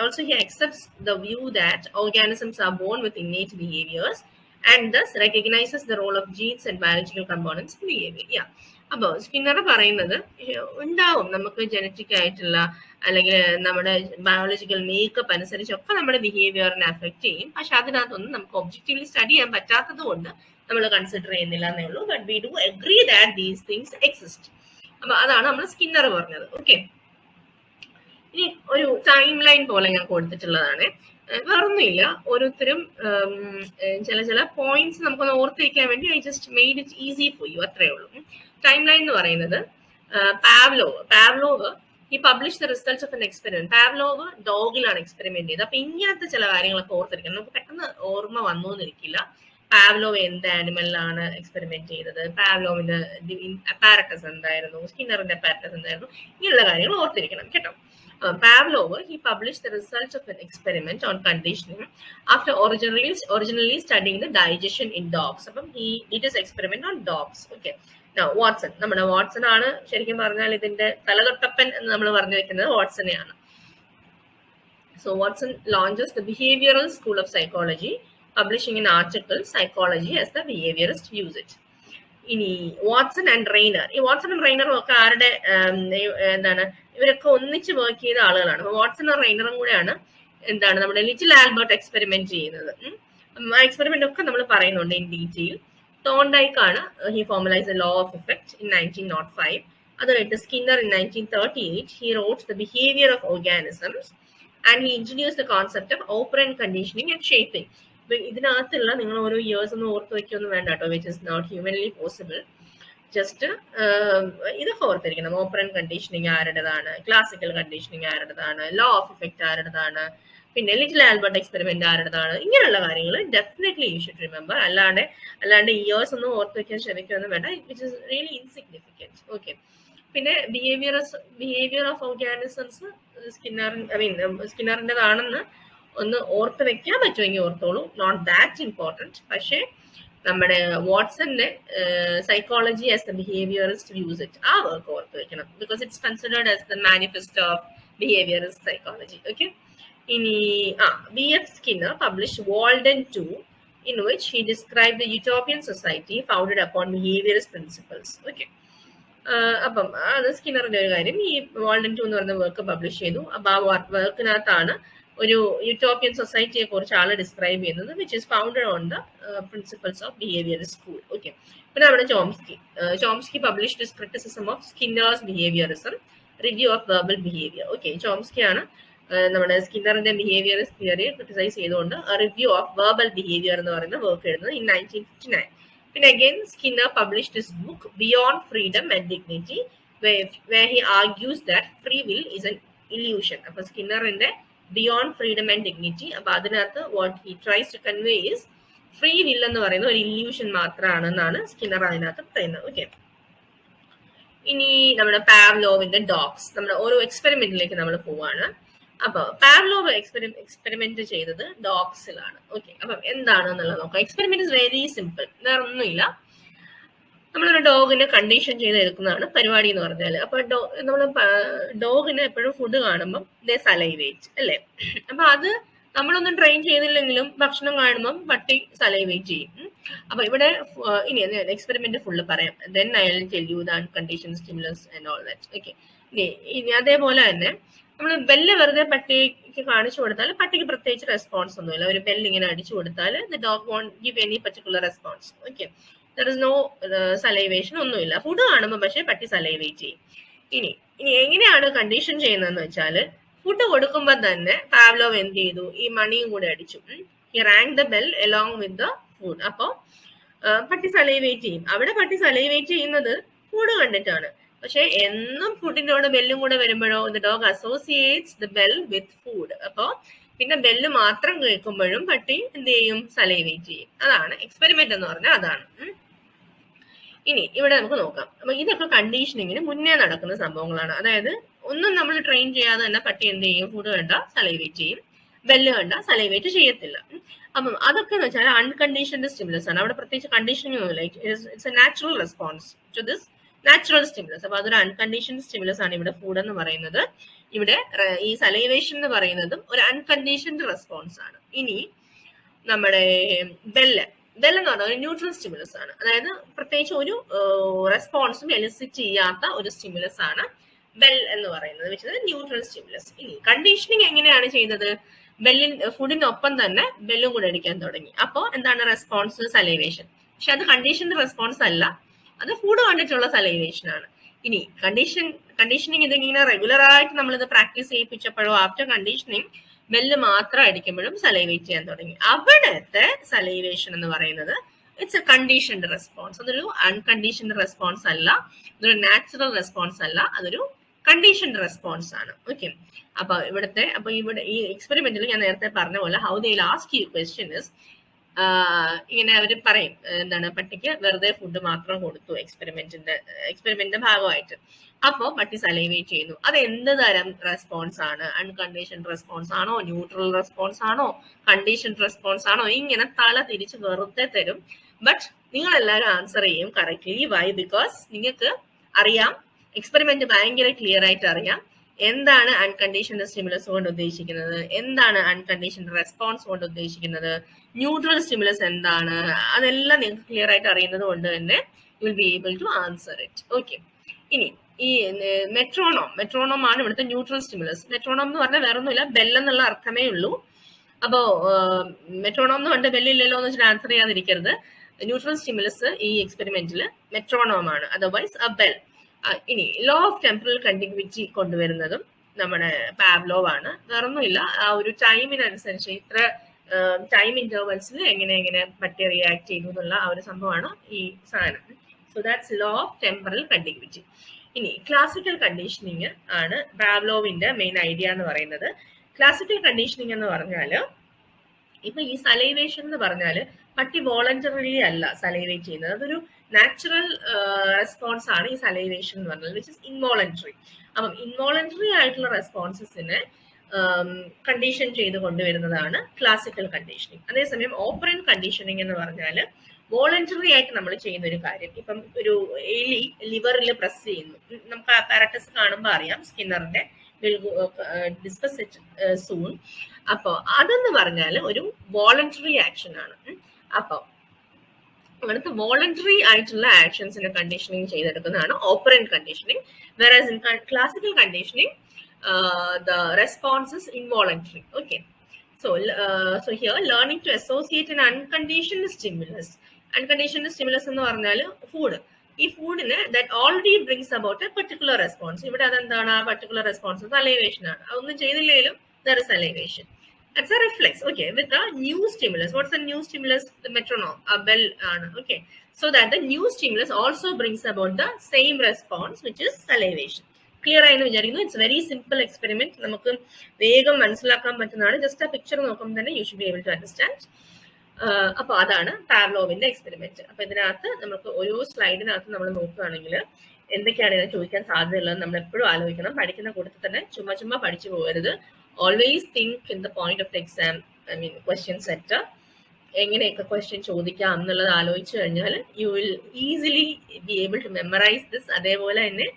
Also, he accepts the view that organisms are born with innate behaviors and thus recognizes the role of genes and biological components in behavior. Yeah. അപ്പോൾ Skinner പറയുന്നത് ഉണ്ടാവും നമുക്ക് genetic ആയിട്ടുള്ള അല്ലെങ്കിൽ നമ്മുടെ biological makeup അനുസരിച്ചൊക്കെ നമ്മുടെ ബിഹേവിയറിനെ affect ചെയ്യും. പക്ഷെ അതിനകത്തൊന്നും നമുക്ക് ഒബ്ജക്റ്റീവ്ലി സ്റ്റഡി ചെയ്യാൻ പറ്റാത്തത് കൊണ്ട് നമ്മൾ കൺസിഡർ ചെയ്യുന്നില്ല എന്നേ ഉള്ളൂ. But we do agree that these things exist. അപ്പൊ അതാണ് നമ്മൾ സ്കിന്നർ പറഞ്ഞത്. ഓക്കെ, ഇനി ഒരു ടൈം ലൈൻ പോലെ ഞാൻ കൊടുത്തിട്ടുള്ളതാണ്. വേറൊന്നുമില്ല, ഓരോരുത്തരും ചില പോയിന്റ്സ് നമുക്കൊന്ന് ഓർത്തിരിക്കാൻ വേണ്ടി I just made it easy for you, അത്രേ ഉള്ളൂ. ടൈം ലൈൻ എന്ന് പറയുന്നത് പാവ്ലോവ് ഈ publish the results of an experiment. Pavlov ഡോഗിലാണ് എക്സ്പെരിമെന്റ് ചെയ്തത്. അപ്പൊ ഇങ്ങനത്തെ ചില കാര്യങ്ങളൊക്കെ ഓർത്തിരിക്കണം. നമുക്ക് പെട്ടെന്ന് ഓർമ്മ വന്നു എന്നിരിക്കില്ല. പാവ്ലോവ് എന്ത് ആനിമലിലാണ് എക്സ്പെരിമെന്റ് ചെയ്തത്, പാവ്ലോവിന്റെ അപ്പാരറ്റസ് എന്തായിരുന്നു, സ്കിന്നറിന്റെ അപ്പാരറ്റസ് എന്തായിരുന്നു, ഇങ്ങനെയുള്ള കാര്യങ്ങൾ ഓർത്തിരിക്കണം കേട്ടോ. Pavlov, he published the results of an experiment on conditioning after originally studying the digestion in dogs. അപ്പം he did his experiment on dogs. Okay. Now Watson, നമ്മുടെ വാട്സൺ ആണ് ശരിക്കും പറഞ്ഞാൽ ഇതിന്റെ തലതൊട്ടപ്പൻ എന്ന് നമ്മൾ പറഞ്ഞു വെക്കുന്നത് വാട്സനെയാണ്. So Watson launches the behavioral school of psychology, publishing an article Psychology as the Behaviorist Views It. ഇനി വാട്സൺ ആൻഡ് റെയ്നർ, ഈ വാട്സൺ ആൻഡ് റെയ്നറും ഒക്കെ ആരുടെ എന്താണ്, ഇവരൊക്കെ ഒന്നിച്ച് വർക്ക് ചെയ്ത ആളുകളാണ്. അപ്പൊ വാട്സണും റെയ്നറും കൂടെയാണ് എന്താണ് നമ്മുടെ ലിറ്റിൽ ആൽബർട്ട് എക്സ്പെരിമെന്റ് ചെയ്യുന്നത്. ആ എക്സ്പെരിമെന്റ് ഒക്കെ നമ്മൾ പറയുന്നുണ്ട് ഇൻ ഡീറ്റെയിൽ. തോണ്ടൈക്ക് ആണ് he formalise the law of effect in 1905. അത് കഴിഞ്ഞിട്ട് Skinner in 1938 he wrote the behaviour of organisms and he introduce the concept of operant conditioning and shaping. ഇതിനകത്തുള്ള നിങ്ങൾ ഓരോ ഇയേഴ്സ് ഒന്നും ഓർത്ത് വയ്ക്കൊന്നും വേണ്ട കേട്ടോ, which is not humanly possible. Just ഇതൊക്കെ ഓർത്തിരിക്കണം. ഓപ്പറന്റ് കണ്ടീഷനിങ് ആരുടേതാണ്, ക്ലാസിക്കൽ കണ്ടീഷനിങ് ആരുടേതാണ്, ലോ ഓഫ് ഇഫക്റ്റ് ആരുടേതാണ്, പിന്നെ ലിറ്റിൽ ആൽബർട്ട് എക്സ്പെരിമെന്റ് ആരുടേതാണ്, ഇങ്ങനെയുള്ള കാര്യങ്ങൾ ഡെഫിനറ്റ്ലി യു ഷുഡ് റിമെമ്പർ. അല്ലാണ്ട് ഇയേഴ്സ് ഒന്നും ഓർത്ത് വയ്ക്കാൻ ശ്രമിക്കൊന്നും വേണ്ട, which is really insignificant. Okay, പിന്നെ ബിഹേവിയർ ഓഫ് ഓർഗാനിസംസ് സ്കിന്നറിൻ്റെതാണെന്ന് ഒന്ന് ഓർത്ത് വെക്കാൻ പറ്റുമെങ്കിൽ ഓർത്തോളൂ, നോട്ട് ദാറ്റ് ഇമ്പോർട്ടൻറ്റ്. പക്ഷേ നമ്മുടെ വാട്സന്റെ psychology as the behaviourist views it, ആ വർക്ക് ഓർത്ത് വെക്കണം, because it's considered as the manifesto of behaviourist psychology. Okay, ഇനി B.F. Skinner published Walden 2, in which he described the utopian society founded upon behaviorist principles. Okay. അപ്പം അത് സ്കിന്നറിന്റെ ഒരു കാര്യം. ഈ Walden 2 എന്ന് പറയുന്ന വർക്ക് പബ്ലിഷ് ചെയ്തു. അപ്പൊ ആ വർക്കിനകത്താണ് ഒരു യൂട്ടോപ്യൻ സൊസൈറ്റിയെ കുറിച്ച് ആള് ഡിസ്ക്രൈബ് ചെയ്യുന്നത്, which is founded on the principles of behaviourist school. Okay, പിന്നെ നമ്മുടെ Chomsky published his criticism of Skinner's behaviourism, review of verbal behaviour. Okay, ചോംസ്കിയാണ് നമ്മുടെ സ്കിന്നറിന്റെ ബിഹേവിയറിസ്റ്റ് തിയറിയെ ക്രിറ്റിസൈസ് ചെയ്തുകൊണ്ട് റിവ്യൂ ഓഫ് വെർബൽ ബിഹേവിയർ എന്ന് പറയുന്ന വർക്ക് എഴുതുന്നത് ഇൻ 1959. പിന്നെ again Skinner published his book Beyond Freedom and Dignity, where he argues that free will is an illusion. അപ്പൊ സ്കിന്നറിന്റെ ബിയോണ്ട് ഫ്രീഡം ആൻഡ് ഡിഗ്നിറ്റി, അപ്പൊ അതിനകത്ത് what he tries to convey is free will എന്ന് പറയുന്ന ഒരു illusion മാത്രമാണെന്നാണ് Skinner അതിനകത്ത് പറയുന്നത്. ഓക്കെ, ഇനി നമ്മുടെ പാവ്ലോവിന്റെ ഡോഗ്സ്, നമ്മുടെ ഓരോ എക്സ്പെരിമെന്റിലേക്ക് നമ്മൾ പോവാണ്. അപ്പൊ പാവ്ലോവ് എക്സ്പെരിമെന്റ് ചെയ്തത് ഡോഗ്സിലാണ്. ഓക്കെ, അപ്പം എന്താണെന്നുള്ളത് നോക്കാം. എക്സ്പെരിമെന്റ് ഇസ് വെരി സിമ്പിൾ, വേറെ ഒന്നുമില്ല. നമ്മളൊരു ഡോഗിനെ കണ്ടീഷൻ ചെയ്ത് എടുക്കുന്നതാണ് പരിപാടി എന്ന് പറഞ്ഞാൽ. അപ്പൊ നമ്മൾ ഡോഗിന് എപ്പോഴും ഫുഡ് കാണുമ്പോൾ ദേ സലൈവേറ്റ് അല്ലേ. അപ്പൊ അത് നമ്മളൊന്നും ട്രെയിൻ ചെയ്തില്ലെങ്കിലും ഭക്ഷണം കാണുമ്പോൾ പട്ടി സലൈവേറ്റ് ചെയ്യും. അപ്പൊ ഇവിടെ ഇനി എക്സ്പെരിമെന്റ് ഫുള്ള് പറയാം, then I will tell you the unconditioned stimulus and all that. Okay, ഇനി അതേപോലെ തന്നെ നമ്മൾ ബെല്ല് വെറുതെ പട്ടിക്ക് കാണിച്ചു കൊടുത്താൽ പട്ടിക്ക് പ്രത്യേകിച്ച് റെസ്പോൺസ് ഒന്നുമില്ല. ഒരു ബെല്ല് ഇങ്ങനെ അടിച്ചു കൊടുത്താൽ the dog won't give any particular response. Okay, there is no salivation, ഒന്നുമില്ല. ഫുഡ് കാണുമ്പോൾ പക്ഷേ പട്ടി സലൈവേറ്റ് ചെയ്യും. ഇനി എങ്ങനെയാണ് കണ്ടീഷൻ ചെയ്യുന്നതെന്ന് വെച്ചാൽ, ഫുഡ് കൊടുക്കുമ്പോൾ തന്നെ പാവ്ലോവ് എന്ത് ചെയ്തു, ഈ മണിയും കൂടെ അടിച്ചു. He rang the bell along with the food. അപ്പോൾ പട്ടി സലൈവേറ്റ് ചെയ്യും. അവിടെ പട്ടി സലൈവേറ്റ് ചെയ്യുന്നത് ഫുഡ് കണ്ടിട്ടാണ്. പക്ഷെ എന്നും ഫുഡിനോട് ബെല്ലും കൂടെ വരുമ്പോഴോ the dog associates the bell with food. അപ്പോ പിന്നെ ബെല്ല് മാത്രം കേൾക്കുമ്പോഴും പട്ടി എന്ത് ചെയ്യും? സലൈവേറ്റ് ചെയ്യും. അതാണ് എക്സ്പെരിമെന്റ് എന്ന് പറഞ്ഞാൽ അതാണ്. ഇനി ഇവിടെ നമുക്ക് നോക്കാം. അപ്പൊ ഇതൊക്കെ കണ്ടീഷനിങ്ങിന് മുന്നേ നടക്കുന്ന സംഭവങ്ങളാണ്. അതായത് ഒന്നും നമ്മൾ ട്രെയിൻ ചെയ്യാതെ തന്നെ പട്ടി എന്ത് ചെയ്യും? ഫുഡ് കണ്ട സലൈവേറ്റ് ചെയ്യും, ബെല്ല് കണ്ട സലൈവേറ്റ് ചെയ്യത്തില്ല. അപ്പം അതൊക്കെ എന്ന് വെച്ചാൽ അൺകണ്ടീഷൻഡ് സ്റ്റിമുലസ് ആണ്. അവിടെ പ്രത്യേകിച്ച് കണ്ടീഷനിങ് ഒന്നുമില്ല. It's a natural response to this natural stimulus. അപ്പൊ അതൊരു അൺകണ്ടീഷൻഡ് സ്റ്റിമുലസ് ആണ് ഇവിടെ ഫുഡ് എന്ന് പറയുന്നത്. ഇവിടെ ഈ സലൈവേഷൻ എന്ന് പറയുന്നതും ഒരു അൺകണ്ടീഷൻഡ് റെസ്പോൺസ് ആണ്. ഇനി നമ്മുടെ ബെല്ല് എന്ന് പറഞ്ഞാൽ ഒരു ന്യൂട്രൽ സ്റ്റിമുലസ് ആണ്. അതായത് പ്രത്യേകിച്ച് ഒരു റെസ്പോൺസും എലിസിറ്റ് ചെയ്യാത്ത ഒരു സ്റ്റിമുലസ് ആണ് ബെൽ എന്ന് പറയുന്നത്, വെച്ചത് ന്യൂട്രൽ സ്റ്റിമുലസ്. ഇനി കണ്ടീഷനിങ് എങ്ങനെയാണ് ചെയ്തത്? ഫുഡിനൊപ്പം തന്നെ ബെല്ലും കൂടെ അടിക്കാൻ തുടങ്ങി. അപ്പോൾ എന്താണ് റെസ്പോൺസ്? സലൈവേഷൻ. പക്ഷെ അത് കണ്ടീഷന്റെ റെസ്പോൺസ് അല്ല, അത് ഫുഡ് കണ്ടിട്ടുള്ള സലൈവേഷൻ ആണ്. ഇനി കണ്ടീഷനിങ് ഇതിങ്ങനെ റെഗുലർ ആയിട്ട് നമ്മളിത് പ്രാക്ടീസ് ചെയ്യിപ്പിച്ചപ്പോഴോ ആഫ്റ്റർ കണ്ടീഷനിങ് ബെല്ല് മാത്രം അടിക്കുമ്പോഴും സലൈവേറ്റ് ചെയ്യാൻ തുടങ്ങി. അവിടുത്തെ സലൈവേഷൻ എന്ന് പറയുന്നത് ഇറ്റ്സ് എ കണ്ടീഷൻഡ് റെസ്പോൺസ്. അതൊരു അൺകണ്ടീഷൻഡ് റെസ്പോൺസ് അല്ല, അതൊരു നാച്ചുറൽ റെസ്പോൺസ് അല്ല, അതൊരു കണ്ടീഷൻഡ് റെസ്പോൺസ് ആണ്. ഓക്കെ. അപ്പൊ ഇവിടെ ഈ എക്സ്പെരിമെന്റിൽ ഞാൻ നേരത്തെ പറഞ്ഞ പോലെ how they ask you question is, ഇങ്ങനെ അവർ പറയും എന്താണ്, പട്ടിക്ക് വെറുതെ ഫുഡ് മാത്രം കൊടുത്തു എക്സ്പെരിമെന്റിന്റെ ഭാഗമായിട്ട്. അപ്പോൾ പട്ടി സലൈവേറ്റ് ചെയ്യുന്നു. അത് എന്ത് തരം റെസ്പോൺസ് ആണ്? അൺകണ്ടീഷൻഡ് റെസ്പോൺസ് ആണോ, ന്യൂട്രൽ റെസ്പോൺസ് ആണോ, കണ്ടീഷൻഡ് റെസ്പോൺസ് ആണോ? ഇങ്ങനെ തല തിരിച്ച് വെറുതെ തരും. ബട്ട് നിങ്ങൾ എല്ലാവരും ആൻസർ ചെയ്യും കറക്റ്റ്ലി. വൈ? ബിക്കോസ് നിങ്ങൾക്ക് അറിയാം, എക്സ്പെരിമെന്റ് ഭയങ്കര ക്ലിയർ ആയിട്ട് അറിയാം എന്താണ് അൺകണ്ടീഷൻഡ് സ്റ്റിമുലസ് കൊണ്ട് ഉദ്ദേശിക്കുന്നത്, എന്താണ് അൺകണ്ടീഷൻഡ് റെസ്പോൺസ് കൊണ്ട് ഉദ്ദേശിക്കുന്നത്, ന്യൂട്രൽ സ്റ്റിമുലസ് എന്താണ്, അതെല്ലാം നിങ്ങൾക്ക് ക്ലിയർ ആയിട്ട് അറിയുന്നത് കൊണ്ട് തന്നെ you will be able to answer it. Okay. ഇനി ഈ മെട്രോണോം ആണ് ഇവിടുത്തെ ന്യൂട്രൽ സ്റ്റിമുലസ്. മെട്രോണോം എന്ന് പറഞ്ഞാൽ വേറെ ഒന്നുമില്ല, ബെല്ലെന്നുള്ള അർത്ഥമേ ഉള്ളൂ. അപ്പോ മെട്രോണോം എന്ന് പറഞ്ഞ ബെല്ലില്ലല്ലോ എന്ന് വെച്ചിട്ട് ആൻസർ ചെയ്യാതിരിക്കരുത്. ന്യൂട്രൽ സ്റ്റിമുലസ് ഈ എക്സ്പെരിമെന്റിൽ മെട്രോണോം ആണ്, അതർവൈസ് എ ബെൽ. ഇനി ലോ ഓഫ് ടെമ്പറൽ കണ്ടിഗ്വിറ്റി കൊണ്ടുവരുന്നതും നമ്മുടെ പാവ്ലോവ് ആണ്. വേറൊന്നുമില്ല, ആ ഒരു ടൈമിനനുസരിച്ച് ഇത്ര ടൈം ഇന്റർവെൽസിൽ എങ്ങനെ പട്ടി റിയാക്ട് ചെയ്തു എന്നുള്ള ആ ഒരു സംഭവമാണ് ഈ സാധനം. So that's law of temporal contiguity. ഇനി ക്ലാസിക്കൽ കണ്ടീഷനിങ് ആണ് പാവ്ലോവിന്റെ മെയിൻ ഐഡിയ എന്ന് പറയുന്നത്. ക്ലാസിക്കൽ കണ്ടീഷനിങ് എന്ന് പറഞ്ഞാല് ഇപ്പൊ ഈ സലൈവേഷൻ എന്ന് പറഞ്ഞാല് പട്ടി വോളണ്ടറിലി അല്ല സലൈവേറ്റ് ചെയ്യുന്നത്, അതൊരു നാച്ചുറൽ റെസ്പോൺസ് ആണ് ഈ സലൈവേഷൻ എന്ന് പറഞ്ഞാൽ, വിച്ച് ഇസ് ഇൻവോളണ്ടറി. അപ്പം ഇൻവോളണ്ടറി ആയിട്ടുള്ള റെസ്പോൺസസിനെ കണ്ടീഷൻ ചെയ്ത് കൊണ്ടുവരുന്നതാണ് ക്ലാസിക്കൽ കണ്ടീഷനിങ്. അതേസമയം ഓപ്പറന്റ് കണ്ടീഷനിങ് എന്ന് പറഞ്ഞാൽ വോളണ്ടറി ആയിട്ട് നമ്മൾ ചെയ്യുന്ന ഒരു കാര്യം. ഇപ്പം ഒരു എലി ലിവറിൽ പ്രസ് ചെയ്യുന്നു, നമുക്ക് അപ്പാരറ്റസ് കാണുമ്പോൾ അറിയാം, സ്കിന്നറിന്റെ, ഡിസ്കസ് ഇറ്റ് സൂൺ. അപ്പൊ അതെന്ന് പറഞ്ഞാൽ ഒരു വോളണ്ടറി ആക്ഷൻ ആണ്. അപ്പൊ അങ്ങനത്തെ വോളണ്ടറി ആയിട്ടുള്ള ആക്ഷൻസിനെ കണ്ടീഷനിങ് ചെയ്തെടുക്കുന്നതാണ് operant conditioning. Whereas in classical conditioning the response is involuntary. Okay, so here learning to associate an unconditioned stimulus എന്ന് പറഞ്ഞാൽ ഫുഡ്. ഈ ഫുഡിന് that already brings about a particular response. ഇവിടെ അതെന്താണ്? ആ particular response salivation ആണ്. അതൊന്നും ചെയ്തില്ലെങ്കിലും there is salivation. That's a reflex. Okay, with a new stimulus. What's a new stimulus? The metronome, a bell ആണ്. Okay, so that the new stimulus also brings about the same response, which is salivation. Clear ആയെന്ന് വിചാരിക്കുന്നു. It's very simple experiment, നമുക്ക് വേഗം മനസ്സിലാക്കാൻ പറ്റുന്നതാണ്. Just ആ picture നോക്കുമ്പോൾ തന്നെ you should be able to understand. അപ്പൊ അതാണ് പാവ്ലോവിന്റെ എക്സ്പെരിമെന്റ്. അപ്പൊ ഇതിനകത്ത് നമുക്ക് ഓരോ സ്ലൈഡിനകത്ത് നമ്മൾ നോക്കുകയാണെങ്കിൽ എന്തൊക്കെയാണ് ഇതിനെ ചോദിക്കാൻ സാധ്യതയുള്ളത് നമ്മൾ എപ്പോഴും ആലോചിക്കണം. പഠിക്കുന്ന കൂട്ടത്തിൽ തന്നെ ചുമ്മാ പഠിച്ചു പോകരുത്. Always think in the point of the exam, I mean question set, എങ്ങനെയൊക്കെ ക്വസ്റ്റ്യൻ ചോദിക്കാം എന്നുള്ളത് ആലോചിച്ചു കഴിഞ്ഞാൽ you will easily be able to memorize this. അതേപോലെ തന്നെ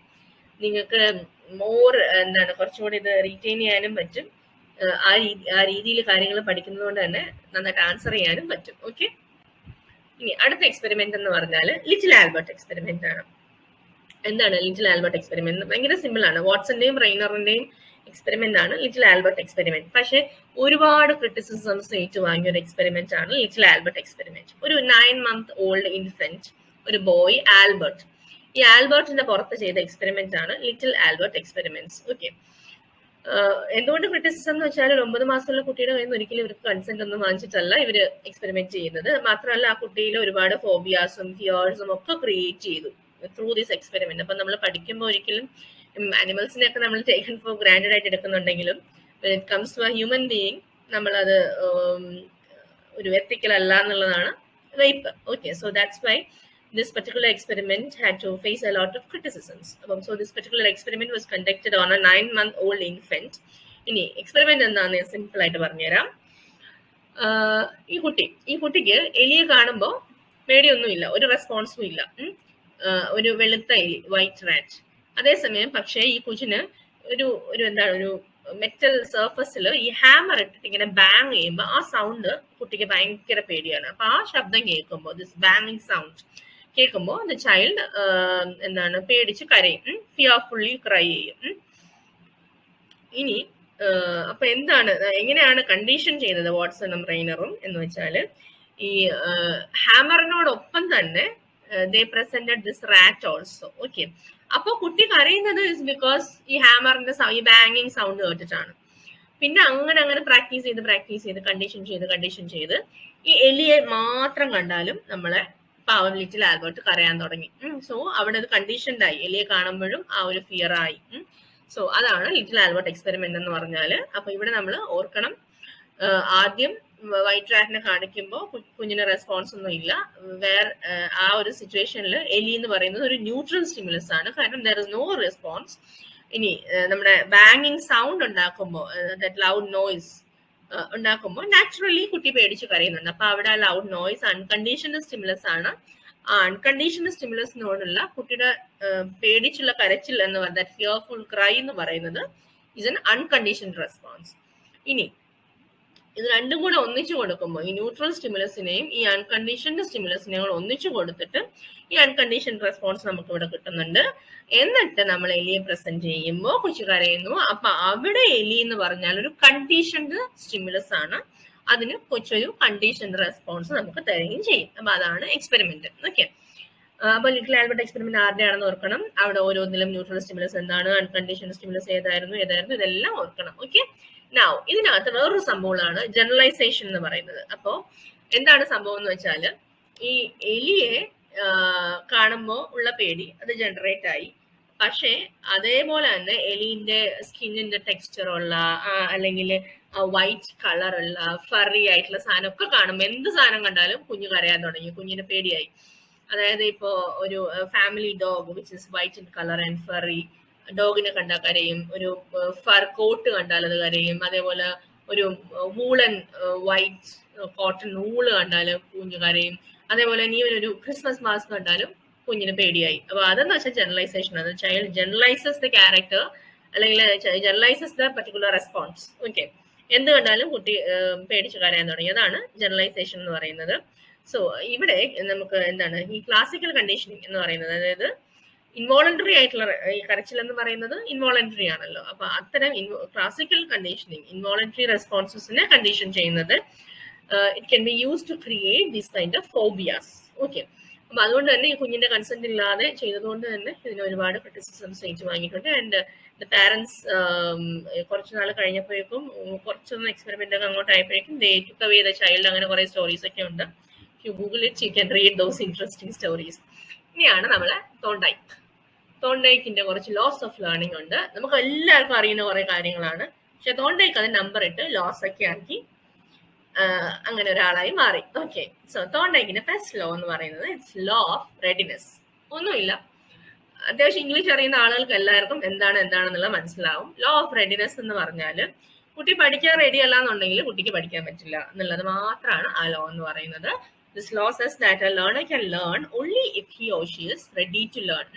നിങ്ങൾക്ക് കുറച്ചുകൂടി ഇത് റീറ്റെയിൻ ചെയ്യാനും പറ്റും. ആ രീതിയിൽ കാര്യങ്ങൾ പഠിക്കുന്നത് കൊണ്ട് തന്നെ നന്നായിട്ട് ആൻസർ ചെയ്യാനും പറ്റും. ഓക്കെ. ഇനി അടുത്ത എക്സ്പെരിമെന്റ് എന്ന് പറഞ്ഞാൽ ലിറ്റിൽ ആൽബർട്ട് എക്സ്പെരിമെന്റ് ആണ്. എന്താണ് ലിറ്റിൽ ആൽബർട്ട് എക്സ്പെരിമെന്റ്? ഭയങ്കര സിമ്പിൾ ആണ്. വാട്സന്റെയും റെയ്നറിന്റെയും എക്സ്പെരിമെന്റ് ആണ് ലിറ്റിൽ ആൽബർട്ട് എക്സ്പെരിമെന്റ്. പക്ഷെ ഒരുപാട് ക്രിറ്റിസിസംസ് ഏറ്റുവാങ്ങിയ ഒരു എക്സ്പെരിമെന്റ് ആണ് ലിറ്റിൽ ആൽബർട്ട് എക്സ്പെരിമെന്റ്. ഒരു 9 month ഓൾഡ് ഇൻഫന്റ്, ഒരു ബോയ് ആൽബർട്ട്. ഈ ആൽബർട്ടിന്റെ പുറത്ത് ചെയ്ത എക്സ്പെരിമെന്റ് ആണ് ലിറ്റിൽ ആൽബർട്ട് എക്സ്പെരിമെന്റ്സ്. ഓക്കെ. എന്തുകൊണ്ട് ക്രിറ്റിസിസം എന്ന് വെച്ചാൽ 9 മാസമുള്ള കുട്ടിയുടെ കയ്യിൽ നിന്ന് ഒരിക്കലും ഇവർക്ക് കൺസെന്റ് ഒന്നും വാങ്ങിച്ചിട്ടല്ല ഇവര് എക്സ്പെരിമെന്റ് ചെയ്യുന്നത്. മാത്രമല്ല ആ കുട്ടിയിൽ ഒരുപാട് ഫോബിയാസും ഫിയേഴ്സും ഒക്കെ ക്രിയേറ്റ് ചെയ്തു. Through this experiment. അപ്പം നമ്മൾ പഠിക്കുമ്പോൾ ഒരിക്കലും ആനിമൽസിനെയൊക്കെ നമ്മൾ ടേക്കൺ ഫോർ ഗ്രാൻഡഡ് ആയിട്ട് എടുക്കുന്നുണ്ടെങ്കിലും it comes to a human being നമ്മളത് ഒരു എത്തിക്കൽ അല്ല എന്നുള്ളതാണ് റേപ്പ്. Okay, so that's why this particular experiment had to face a lot of criticisms. So this particular experiment was conducted on a 9-month-old infant. ഇനി experiment എന്താന്ന് simple ആയിട്ട് പറഞ്ഞുതരാം. ഈ കുട്ടിക്ക് എലിയെ കാണുമ്പോൾ പേടിയൊന്നുമില്ല, ഒരു റെസ്പോൺസും ഇല്ല. ഒരു വെളുത്ത എലി, വൈറ്റ് റാറ്റ്. അതേസമയം പക്ഷേ ഈ കുഞ്ഞിന് ഒരു മെറ്റൽ സർഫസിൽ ഈ ഹാമർ ഇട്ടിട്ട് ഇങ്ങനെ ബാങ് ചെയ്യുമ്പോൾ ആ സൗണ്ട് കുട്ടിക്ക് ഭയങ്കര പേടിയാണ്. അപ്പൊ ആ ശബ്ദം കേൾക്കുമ്പോൾ, ദിസ് ബാങ്ങിങ് സൗണ്ട് കേൾക്കുമ്പോൾ ദ ചൈൽഡ് പേടിച്ച് കരയും, ഫിയർഫുള്ളി ക്രൈ ചെയ്യും. ഇനി അപ്പൊ എങ്ങനെയാണ് കണ്ടീഷൻ ചെയ്തത് വാട്സണും റെയ്നറും എന്ന് വെച്ചാല്, ഈ ഹാമറിനോടൊപ്പം തന്നെ they presented this rat also. Okay, അപ്പൊ കുട്ടി കരയുന്നത് ഇസ് ബിക്കോസ് ഈ ഹാമറിന്റെ ഈ ബാങ്ങിങ് സൗണ്ട് കേട്ടിട്ടാണ്. പിന്നെ അങ്ങനെ പ്രാക്ടീസ് ചെയ്ത് കണ്ടീഷൻ ചെയ്ത് ഈ എലിയെ മാത്രം കണ്ടാലും നമ്മളെ പാവം ലിറ്റിൽ ആൽബർട്ട് കരയാൻ തുടങ്ങി. സോ അവിടെ അത് കണ്ടീഷൻഡ് ആയി, എലിയെ കാണുമ്പോഴും ആ ഒരു ഫിയർ ആയി. സോ അതാണ് ലിറ്റിൽ ആൽബർട്ട് എക്സ്പെരിമെന്റ് എന്ന് പറഞ്ഞാല്. അപ്പൊ ഇവിടെ നമ്മൾ ഓർക്കണം, ആദ്യം വൈറ്റ് റാറ്റിനെ കാണിക്കുമ്പോൾ കുഞ്ഞിന് റെസ്പോൺസ് ഒന്നും ഇല്ല. ആ ഒരു സിറ്റുവേഷനിൽ എലി എന്ന് പറയുന്നത് ഒരു ന്യൂട്രൽ സ്റ്റിമുലസ് ആണ്, കാരണം ദർ ഇസ് നോ റെസ്പോൺസ്. ഇനി നമ്മുടെ ബാങ്ങിങ് സൗണ്ട് ഉണ്ടാക്കുമ്പോൾ, ദാറ്റ് ലൗഡ് നോയ്സ് ഉണ്ടാക്കുമ്പോൾ നാച്ചുറലി കുട്ടി പേടിച്ച് കരയുന്നുണ്ട്. അപ്പൊ അവിടെ ആ ലൗഡ് നോയ്സ് അൺകണ്ടീഷണൽ സ്റ്റിമുലസ് ആണ്. ആ അൺകണ്ടീഷണൽ സ്റ്റിമുലസിനോടുള്ള കുട്ടിയുടെ പേടിച്ചുള്ള കരച്ചിൽ എന്ന് പറയുന്നത്, ഫിയർഫുൾ ക്രൈ എന്ന് പറയുന്നത് ഇസ് എൻ അൺകണ്ടീഷണൽ റെസ്പോൺസ്. ഇനി ഇത് രണ്ടും കൂടെ ഒന്നിച്ചു കൊടുക്കുമ്പോൾ, ഈ ന്യൂട്രൽ സ്റ്റിമുലസിനെയും ഈ അൺകണ്ടീഷണൽ സ്റ്റിമുലസിനെയും കൂടെ ഒന്നിച്ചു കൊടുത്തിട്ട് ഈ അൺകണ്ടീഷണൽ റെസ്പോൺസ് നമുക്ക് ഇവിടെ കിട്ടുന്നുണ്ട്. എന്നിട്ട് നമ്മൾ എലിയെ പ്രസന്റ് ചെയ്യുമ്പോൾ കൊച്ചു കരയുന്നു. അപ്പൊ അവിടെ എലി എന്ന് പറഞ്ഞാൽ ഒരു കണ്ടീഷൻഡ് സ്റ്റിമുലസ് ആണ്, അതിന് കൊച്ചൊരു കണ്ടീഷൻഡ് റെസ്പോൺസ് നമുക്ക് തരികയും ചെയ്യും. അപ്പൊ അതാണ് എക്സ്പെരിമെന്റ്. ഓക്കെ, അപ്പൊ ലിറ്റിൽ ആൽബർട്ട് എക്സ്പെരിമെന്റ് ആരുടെയാണെന്ന് ഓർക്കണം. അവിടെ ഓരോന്നിലും ന്യൂട്രൽ സ്റ്റിമുലസ് എന്താണ്, അൺകണ്ടീഷൻഡ് സ്റ്റിമുലസ് ഏതായിരുന്നു, ഇതെല്ലാം ഓർക്കണം. ഓക്കെ, നൗ ഇതിനകത്ത് വേറൊരു സംഭവമാണ് ജനറലൈസേഷൻ എന്ന് പറയുന്നത്. അപ്പോ എന്താണ് സംഭവം എന്ന് വെച്ചാല്, ഈ എലിയെ കാണുമ്പോൾ ഉള്ള പേടി അത് ജനറേറ്റ് ആയി. പക്ഷേ അതേപോലെ തന്നെ എലിന്റെ സ്കിന്നിന്റെ ടെക്സ്ചറുള്ള അല്ലെങ്കിൽ വൈറ്റ് കളറുള്ള ഫറി ആയിട്ടുള്ള സാധനമൊക്കെ കാണുമ്പോൾ, എന്ത് സാധനം കണ്ടാലും കുഞ്ഞു കരയാൻ തുടങ്ങി, കുഞ്ഞിന് പേടിയായി. അതായത് ഇപ്പോ ഒരു family dog which is white in colour and furry, ഡോഗിനെ കണ്ടാൽ കരയും. ഒരു ഫർ കോട്ട് കണ്ടാൽ അത് കരയും. അതേപോലെ ഒരു വൂളൻ വൈറ്റ് കോട്ടൺ വൂള് കണ്ടാൽ കുഞ്ഞു കരയും. അതേപോലെ നീ ഒരു ക്രിസ്മസ് മാസ്ക് കണ്ടാലും കുഞ്ഞിന് പേടിയായി. അപ്പൊ അതെന്ന് വെച്ചാൽ ജനറലൈസേഷൻ ആണ്. ചൈൽഡ് ജനറലൈസസ് ദ ക്യാരക്ടർ, അല്ലെങ്കിൽ ജനറലൈസസ് ദ പർട്ടിക്കുലർ റെസ്പോൺസ്. ഓക്കെ, എന്ത് കണ്ടാലും കുട്ടി പേടിച്ച് കരയാൻ തുടങ്ങി. അതാണ് ജനറലൈസേഷൻ എന്ന് പറയുന്നത്. സോ ഇവിടെ നമുക്ക് ഈ ക്ലാസിക്കൽ കണ്ടീഷനിങ് എന്ന് പറയുന്നത്, അതായത് ഇൻവോളണ്ടറി ആയിട്ടുള്ള ഈ കരച്ചിൽ എന്ന് പറയുന്നത് ഇൻവോളണ്ടറി ആണല്ലോ. അപ്പൊ അത്തരം ക്ലാസിക്കൽ കണ്ടീഷനിങ്, ഇൻവോളണ്ടറി റെസ്പോൺസസിനെ കണ്ടീഷൻ ചെയ്യുന്നത് it can be use to create these kind of phobias. Okay, അപ്പൊ അതുകൊണ്ട് തന്നെ ഈ കുഞ്ഞിന്റെ കൺസെന്റ് ഇല്ലാതെ ചെയ്തതുകൊണ്ട് തന്നെ ഇതിന് ഒരുപാട് ക്രിറ്റിസിസംസ് ഏറ്റുവാങ്ങിയിട്ടുണ്ട്. ആൻഡ് ദ പാരന്റ്സ് കുറച്ച് നാൾ കഴിഞ്ഞപ്പോഴേക്കും, കുറച്ചൊന്നും എക്സ്പെരിമെന്റ് ഒക്കെ അങ്ങോട്ട് ആയപ്പോഴേക്കും they took away the child. അങ്ങനെ കുറെ സ്റ്റോറീസ് ഒക്കെ ഉണ്ട്. You Google it, you can read those interesting stories. ഇനിയാണ് നമ്മളെ തോണ്ടൈക്കിന്റെ കുറച്ച് ലോസ് ഓഫ് ലേണിംഗ് ഉണ്ട്. നമുക്ക് എല്ലാവർക്കും അറിയുന്ന കുറെ കാര്യങ്ങളാണ്, പക്ഷെ തോണ്ടൈക്ക് അത് നമ്പർ ഇട്ട് ലോസ് ഒക്കെ ആക്കി അങ്ങനെ ഒരാളായി മാറി. ഓക്കെ, സോ തോണ്ടൈക്കിന്റെ ഫസ്റ്റ് ലോ എന്ന് പറയുന്നത് ഇറ്റ്സ് ലോ ഓഫ് റെഡിനെസ്. ഒന്നുമില്ല, അത്യാവശ്യം ഇംഗ്ലീഷ് അറിയുന്ന ആളുകൾക്ക് എല്ലാവർക്കും എന്താണെന്നുള്ളത് മനസ്സിലാവും. ലോ ഓഫ് റെഡിനെസ് എന്ന് പറഞ്ഞാൽ, കുട്ടി പഠിക്കാൻ റെഡി അല്ല എന്നുണ്ടെങ്കിൽ കുട്ടിക്ക് പഠിക്കാൻ പറ്റില്ല എന്നുള്ളത് മാത്രമാണ് ആ ലോ എന്ന് പറയുന്നത്. This law says that a learner can learn only if he or she is ready to learn.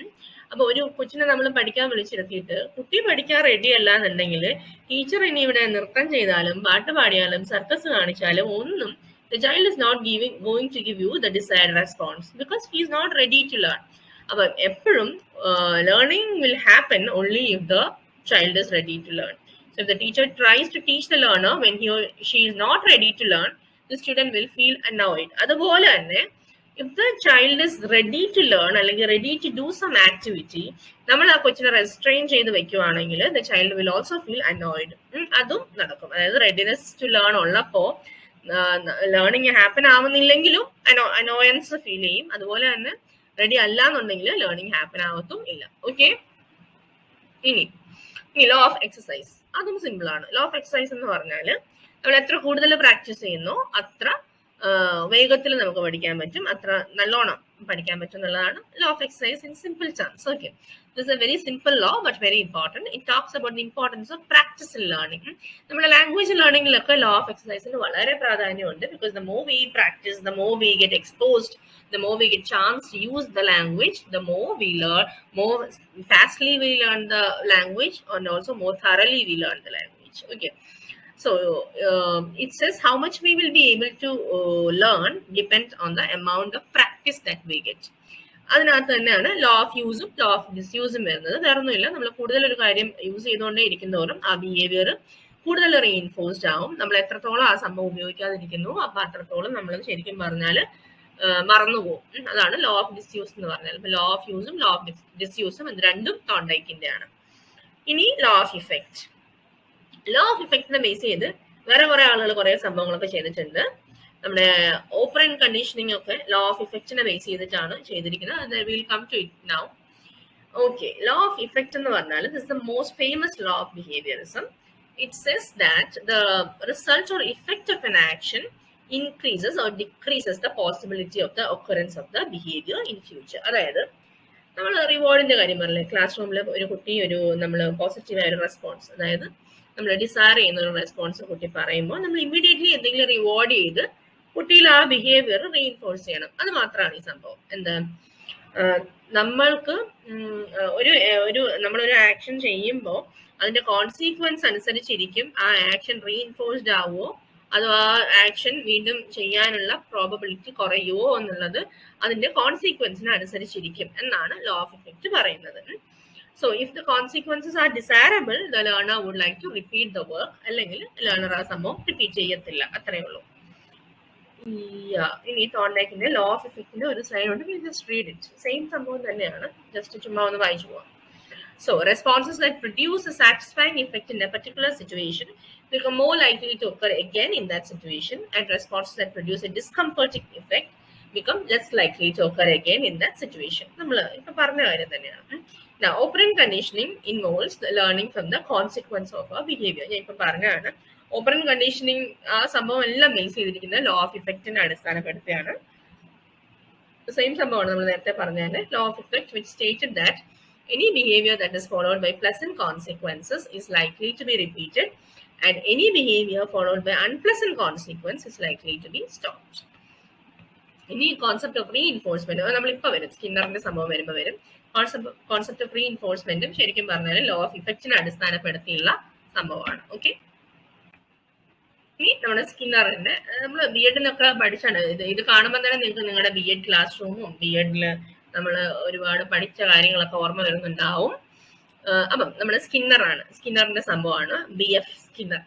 അപ്പൊ ഒരു കൊച്ചിനെ നമ്മൾ പഠിക്കാൻ വിളിച്ചിരുത്തിയിട്ട് കുട്ടി പഠിക്കാൻ റെഡി അല്ല എന്നുണ്ടെങ്കിൽ ടീച്ചർ ഇനി ഇവിടെ നൃത്തം ചെയ്താലും പാട്ട് പാടിയാലും സർക്കസ് കാണിച്ചാലും ഒന്നും the child is not going to give you the desired response because he is not ready to learn. അപ്പൊ എപ്പോഴും learning will happen only if the child is ready to learn. So if the teacher tries to teach the learner when he or she is not ready to learn, the student will feel annoyed. അതുപോലെ തന്നെ if the child is ready to learn അല്ലെങ്കിൽ ready to do some activity, നമ്മൾ ആ കൊച്ചിനെ restrain ചെയ്ത് വെക്കുവാണെങ്കിൽ the child will also feel annoyed. അതും നടക്കും. അതായത് റെഡിനെസ് ടു ലേൺ ഉള്ളപ്പോ ലേണിംഗ് ഹാപ്പൻ ആവുന്നില്ലെങ്കിലും അനോയൻസ് ഫീൽ ചെയ്യും. അതുപോലെ തന്നെ റെഡി അല്ല എന്നുണ്ടെങ്കിൽ ലേണിംഗ് ഹാപ്പൻ ആവത്തും ഇല്ല. ഓക്കെ, ഇനി ലോ ഓഫ് എക്സസൈസ്, അതും സിമ്പിൾ ആണ്. ലോ ഓഫ് എക്സസൈസ് എന്ന് പറഞ്ഞാൽ നമ്മൾ എത്ര കൂടുതൽ പ്രാക്ടീസ് ചെയ്യുന്നോ അത്ര വേഗത്തിൽ നമുക്ക് പഠിക്കാൻ പറ്റും, അത്ര നല്ലോണം പഠിക്കാൻ പറ്റും എന്നുള്ളതാണ് law of exercise in simple terms. Okay, this is a very simple law but very important. It talks about the importance of practice in learning. നമ്മുടെ ലാംഗ്വേജ് ലേണിംഗിലൊക്കെ ലോ ഓഫ് എക്സസൈസിന് വളരെ പ്രാധാന്യമുണ്ട്. Because the more we practice, the more we get exposed, the more we get chance to use the language, the more we learn, more fastly we learn the language, and also more thoroughly we learn the language. Okay, so it says how much we will be able to learn depends on the amount of practice that we get. അതിനകത്ത് തന്നെയാണ് law of യൂസും law of ഡിസ്യൂസും വരുന്നത്. വേറൊന്നുമില്ല, നമ്മൾ കൂടുതൽ ഒരു കാര്യം use ചെയ്തുകൊണ്ടേ ഇരിക്കുന്നതോറും ആ ബിഹേവിയർ കൂടുതൽ റീഇൻഫോഴ്സ്ഡ് ആവും. നമ്മൾ എത്രത്തോളം ആ സംഭവം ഉപയോഗിക്കാതിരിക്കുന്നു അപ്പൊ അത്രത്തോളം നമ്മൾ ശരിക്കും പറഞ്ഞാൽ മറന്നുപോകും. അതാണ് ലോ ഓഫ് ഡിസ്യൂസ് എന്ന് പറഞ്ഞാൽ. ലോ ഓഫ് യൂസും ലോ ഓഫ് ഡിസ്യൂസും ഇത് രണ്ടും തോണ്ടൈക്കിന്റെ ആണ്. ഇനി law of effect. Law of ഇഫക്റ്റിനെ ബേസ് ചെയ്ത് വേറെ കുറെ ആളുകൾ കുറെ സംഭവങ്ങളൊക്കെ ചെയ്തിട്ടുണ്ട്. നമ്മുടെ ഓപ്പറന്റ് കണ്ടീഷനിങ് ഒക്കെ ലോ ഓഫ് ഇഫക്റ്റിനെ ബേസ് ചെയ്തിട്ടാണ് ചെയ്തിരിക്കുന്നത്. Will come to it now. Okay, law of effect എന്ന് പറഞ്ഞാൽ this the most famous law of behaviourism. It says that the result or effect of an action increases or decreases the possibility of the occurrence of the behavior in future. അതായത് നമ്മൾ റിവാർഡിന്റെ കാര്യം പറഞ്ഞില്ലേ, class റൂമിൽ ഒരു കുട്ടി നമ്മൾ പോസിറ്റീവായ ഒരു റെസ്പോൺസ്, അതായത് നമ്മൾ ഡിസയർ ചെയ്യുന്ന ഒരു റെസ്പോൺസ് കുട്ടി പറയുമ്പോൾ നമ്മൾ ഇമ്മീഡിയറ്റ്ലി എന്തെങ്കിലും റിവാർഡ് ചെയ്ത് കുട്ടിയിൽ ആ ബിഹേവിയർ റീഇൻഫോഴ്സ് ചെയ്യണം. അത് മാത്രമാണ് ഈ സംഭവം. എന്താ, നമ്മൾക്ക് നമ്മളൊരു ആക്ഷൻ ചെയ്യുമ്പോൾ അതിന്റെ കോൺസിക്വൻസ് അനുസരിച്ചിരിക്കും ആ ആക്ഷൻ റീഇൻഫോഴ്സ്ഡ് ആവുമോ അതോ ആ ആക്ഷൻ വീണ്ടും ചെയ്യാനുള്ള പ്രോബബിലിറ്റി കുറയുമോ എന്നുള്ളത് അതിന്റെ കോൺസിക്വൻസിന് അനുസരിച്ചിരിക്കും എന്നാണ് ലോ ഓഫ് ഇഫക്റ്റ് പറയുന്നത്. So if the consequences are desirable, the learner would like to repeat the work. അല്ലെങ്കിൽ ലേണർ ആ സംഭവം റിപ്പീറ്റ് ചെയ്യത്തില്ല. അത്രയേ ഉള്ളൂ. ഇനി തോണ്ടേക്കിന്റെ ലോ ഓഫ് ഇഫക്റ്റിന്റെ ഒരു സ്ലൈഡ് ഉണ്ട്. Just read it. സെയിം സംഭവം തന്നെയാണ്, ജസ്റ്റ് ചുമ്മാ ഒന്ന് വായിച്ചു പോവാം. So responses that produce a satisfying effect in a particular situation become more likely to occur again in that situation, and responses that produce a discomforting effect become less likely to occur again in that situation. നമ്മൾ ഇപ്പൊ പറഞ്ഞ കാര്യം തന്നെയാണ്. Now, operant conditioning involves the learning from the consequence of a behavior. ഞാൻ ഇപ്പൊ പറഞ്ഞാണ് operant conditioning ആ സംഭവം എല്ലാം ബേസ് ചെയ്തിരിക്കുന്നത് ലോ ഓഫ് ഇഫക്റ്റിനെ അടിസ്ഥാനപ്പെടുത്തിയാണ്. സെയിം സംഭവമാണ് നമ്മൾ നേരത്തെ പറഞ്ഞത്. Law of effect which stated that any behavior that is followed by pleasant consequences is likely to be repeated, and any behavior followed by unpleasant consequence is likely to be stopped. ഇനി concept of reinforcement നമ്മളിപ്പോ വരും, സ്കിന്നറിന്റെ സംഭവം വരുമ്പോൾ വരും. Concept of റീഇൻഫോഴ്സ്മെന്റും ശരിക്കും പറഞ്ഞാൽ law of ഇഫക്റ്റിനെ അടിസ്ഥാനപ്പെടുത്തിയുള്ള സംഭവമാണ്. Okay, ഇനി നമ്മുടെ സ്കിന്നറിന്റെ നമ്മൾ ബി എഡിനൊക്കെ പഠിച്ചാണ്. ഇത് കാണുമ്പോൾ തന്നെ നിങ്ങൾക്ക് നിങ്ങളുടെ ബി എഡ് ക്ലാസ് റൂമും ബി എഡിൽ നമ്മൾ ഒരുപാട് പഠിച്ച കാര്യങ്ങളൊക്കെ ഓർമ്മ വരുന്നുണ്ടാവും. അപ്പം നമ്മുടെ സ്കിന്നറാണ്, സ്കിന്നറിന്റെ സംഭവമാണ് BF Skinner.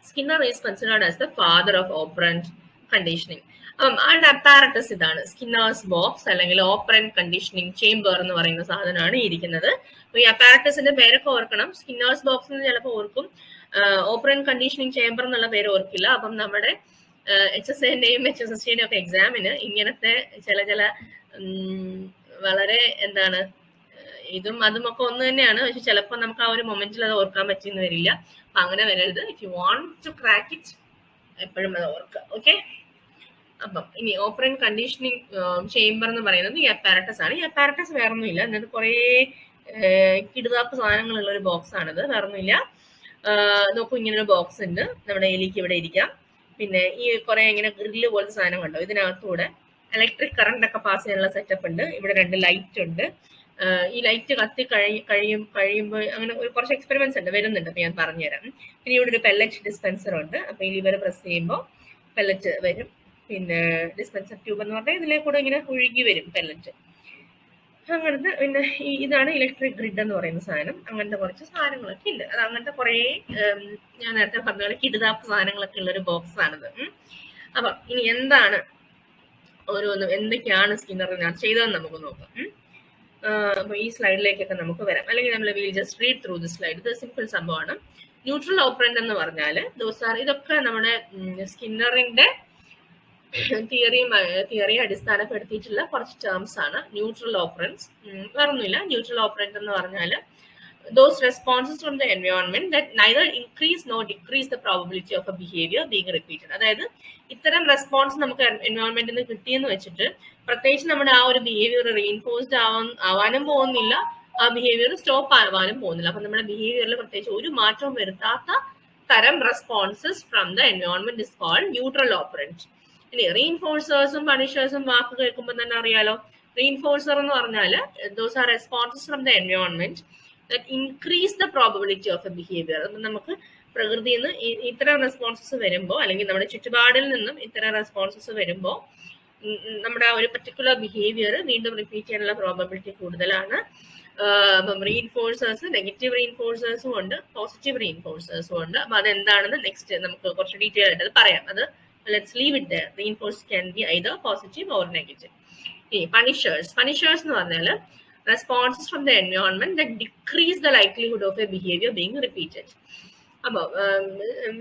Skinner is considered as the father of operant conditioning. അപ്പം ആളുടെ അപ്പാരറ്റസ് ഇതാണ്, സ്കിന്നേഴ്സ് ബോക്സ് അല്ലെങ്കിൽ ഓപ്പറന്റ് കണ്ടീഷനിങ് ചേംബർ എന്ന് പറയുന്ന സാധനമാണ് ഇരിക്കുന്നത്. അപ്പൊ ഈ അപ്പാരറ്റസിന്റെ പേരൊക്കെ ഓർക്കണം. സ്കിന്നേഴ്സ് ബോക്സ് എന്ന് ചിലപ്പോൾ ഓർക്കും, ഓപ്പറന്റ് കണ്ടീഷനിങ് ചേംബർ എന്നുള്ള പേര് ഓർക്കില്ല. അപ്പം നമ്മുടെ HSAന്റെയും HSSTന്റെയും ഒക്കെ എക്സാമിന് ഇങ്ങനത്തെ ചില വളരെ എന്താണ് ഇതും അതും ഒക്കെ ഒന്ന് തന്നെയാണ്, പക്ഷെ ചിലപ്പോൾ നമുക്ക് ആ ഒരു മൊമെന്റിൽ അത് ഓർക്കാൻ പറ്റിയെന്ന് വരില്ല. അപ്പൊ അങ്ങനെ വരരുത്. If you want to crack it എപ്പോഴും അത് ഓർക്കുക. ഓക്കെ, അപ്പം ഇനി ഓപ്പറന്റ് കണ്ടീഷനിങ് ചേംബർ എന്ന് പറയുന്നത് ഈ അപ്പാരറ്റസ് ആണ്. ഈ അപ്പാരറ്റസ് വേറൊന്നുമില്ല, എന്നിട്ട് കുറെ കിടുതാപ്പ് സാധനങ്ങളുള്ള ഒരു ബോക്സ് ആണിത്, വേറൊന്നുമില്ല. നോക്കൂ, ഇങ്ങനെ ഒരു ബോക്സ് ഉണ്ട്, നമ്മുടെ എലിക്ക് ഇവിടെ ഇരിക്കാം. പിന്നെ ഈ കുറെ ഇങ്ങനെ ഗ്രില്ല് പോലത്തെ സാധനം കണ്ടോ, ഇതിനകത്തൂടെ ഇലക്ട്രിക് കറണ്ട് ഒക്കെ പാസ് ചെയ്യാനുള്ള സെറ്റപ്പ് ഉണ്ട്. ഇവിടെ 2 ലൈറ്റ് ഉണ്ട്. ഈ ലൈറ്റ് കത്തി കഴിയുമ്പോൾ അങ്ങനെ കുറച്ച് എക്സ്പെരിമെന്റ്സ് ഉണ്ട്, വരുന്നുണ്ട്. അപ്പൊ ഞാൻ പറഞ്ഞുതരാം. പിന്നെ ഇവിടെ ഒരു പെല്ലറ്റ് ഡിസ്പെൻസർ ഉണ്ട്. അപ്പൊ ഈ ലിവർ പ്രസ് ചെയ്യുമ്പോൾ പെല്ലറ്റ് വരും. പിന്നെ ഡിസ്പെൻസർ ട്യൂബ് എന്ന് പറഞ്ഞാൽ ഇതിലെ കൂടെ ഇങ്ങനെ ഒഴുകി വരും പെല്ലറ്റ്. അങ്ങനത്തെ പിന്നെ ഇതാണ് ഇലക്ട്രിക് ഗ്രിഡ് എന്ന് പറയുന്ന സാധനം. അങ്ങനത്തെ കുറച്ച് സാധനങ്ങളൊക്കെ ഉണ്ട്. അത് അങ്ങനത്തെ കുറെ ഞാൻ നേരത്തെ പറഞ്ഞ പോലെ കിടുതാപ്പ് സാധനങ്ങളൊക്കെ ഉള്ളൊരു ബോക്സ് ആണിത്. അപ്പൊ ഇനി എന്താണ് ഓരോന്നും എന്തൊക്കെയാണ് സ്കിന്നറിനകത്ത് ചെയ്തതെന്ന് നമുക്ക് നോക്കാം. അപ്പൊ ഈ സ്ലൈഡിലേക്കൊക്കെ നമുക്ക് വരാം, അല്ലെങ്കിൽ നമ്മൾ will just read through the slide. ഇത് സിമ്പിൾ സംഭവമാണ്. ന്യൂട്രൽ ഓപ്പറന്റ് എന്ന് പറഞ്ഞാൽ ഇതൊക്കെ നമ്മുടെ സ്കിന്നറിന്റെ തിയറി അടിസ്ഥാനപ്പെടുത്തിയിട്ടുള്ള കുറച്ച് ടേംസ് ആണ്. ന്യൂട്രൽ ഓപ്പറൻസ് വേറൊന്നുമില്ല. ന്യൂട്രൽ ഓപ്പറൻറ്റ് എന്ന് പറഞ്ഞാൽ those responses from the environment that neither increase nor decrease the probability of a behavior being repeated. അതായത് ഇത്തരം റെസ്പോൺസ് നമുക്ക് എൻവയോൺമെന്റിൽ നിന്ന് കിട്ടിയെന്ന് വെച്ചിട്ട് പ്രത്യേകിച്ച് നമ്മുടെ ആ ഒരു ബിഹേവിയർ റീഇൻഫോഴ്സ്ഡ് ആവാനും പോകുന്നില്ല, ആ ബിഹേവിയർ സ്റ്റോപ്പ് ആവാനും പോകുന്നില്ല. അപ്പൊ നമ്മുടെ ബിഹേവിയറിൽ പ്രത്യേകിച്ച് ഒരു മാറ്റവും വരുത്താത്ത തരം responses from the environment is called neutral operant. ഇനി റീഇൻഫോഴ്സേഴ്സും പണിഷേഴ്സും വാക്ക് കേൾക്കുമ്പോൾ തന്നെ അറിയാലോ. റീഇൻഫോഴ്സർ എന്ന് പറഞ്ഞാൽ those are responses from the environment that increase the probability of a behavior. അപ്പം നമുക്ക് പ്രകൃതിയിൽ നിന്ന് ഇത്തരം റെസ്പോൺസസ് വരുമ്പോൾ അല്ലെങ്കിൽ നമ്മുടെ ചുറ്റുപാടിൽ നിന്നും ഇത്തരം റെസ്പോൺസസ് വരുമ്പോൾ നമ്മുടെ ആ ഒരു പർട്ടിക്കുലർ ബിഹേവിയർ വീണ്ടും റിപ്പീറ്റ് ചെയ്യാനുള്ള പ്രോബബിലിറ്റി കൂടുതലാണ്. അപ്പം റീഇൻഫോഴ്സേഴ്സ്, നെഗറ്റീവ് റീഇൻഫോഴ്സേഴ്സും ഉണ്ട്, പോസിറ്റീവ് റീഇൻഫോഴ്സേഴ്സും ഉണ്ട്. അപ്പൊ അതെന്താണെന്ന് നെക്സ്റ്റ് നമുക്ക് കുറച്ച് ഡീറ്റെയിൽ ആയിട്ട് അത് പറയാം. അത് let's leave it there. Reinforce can be either positive or negative. ഈ പണിഷേഴ്സ് എന്ന് പറഞ്ഞാൽ responses from the environment that decrease the likelihood of a behavior being repeated.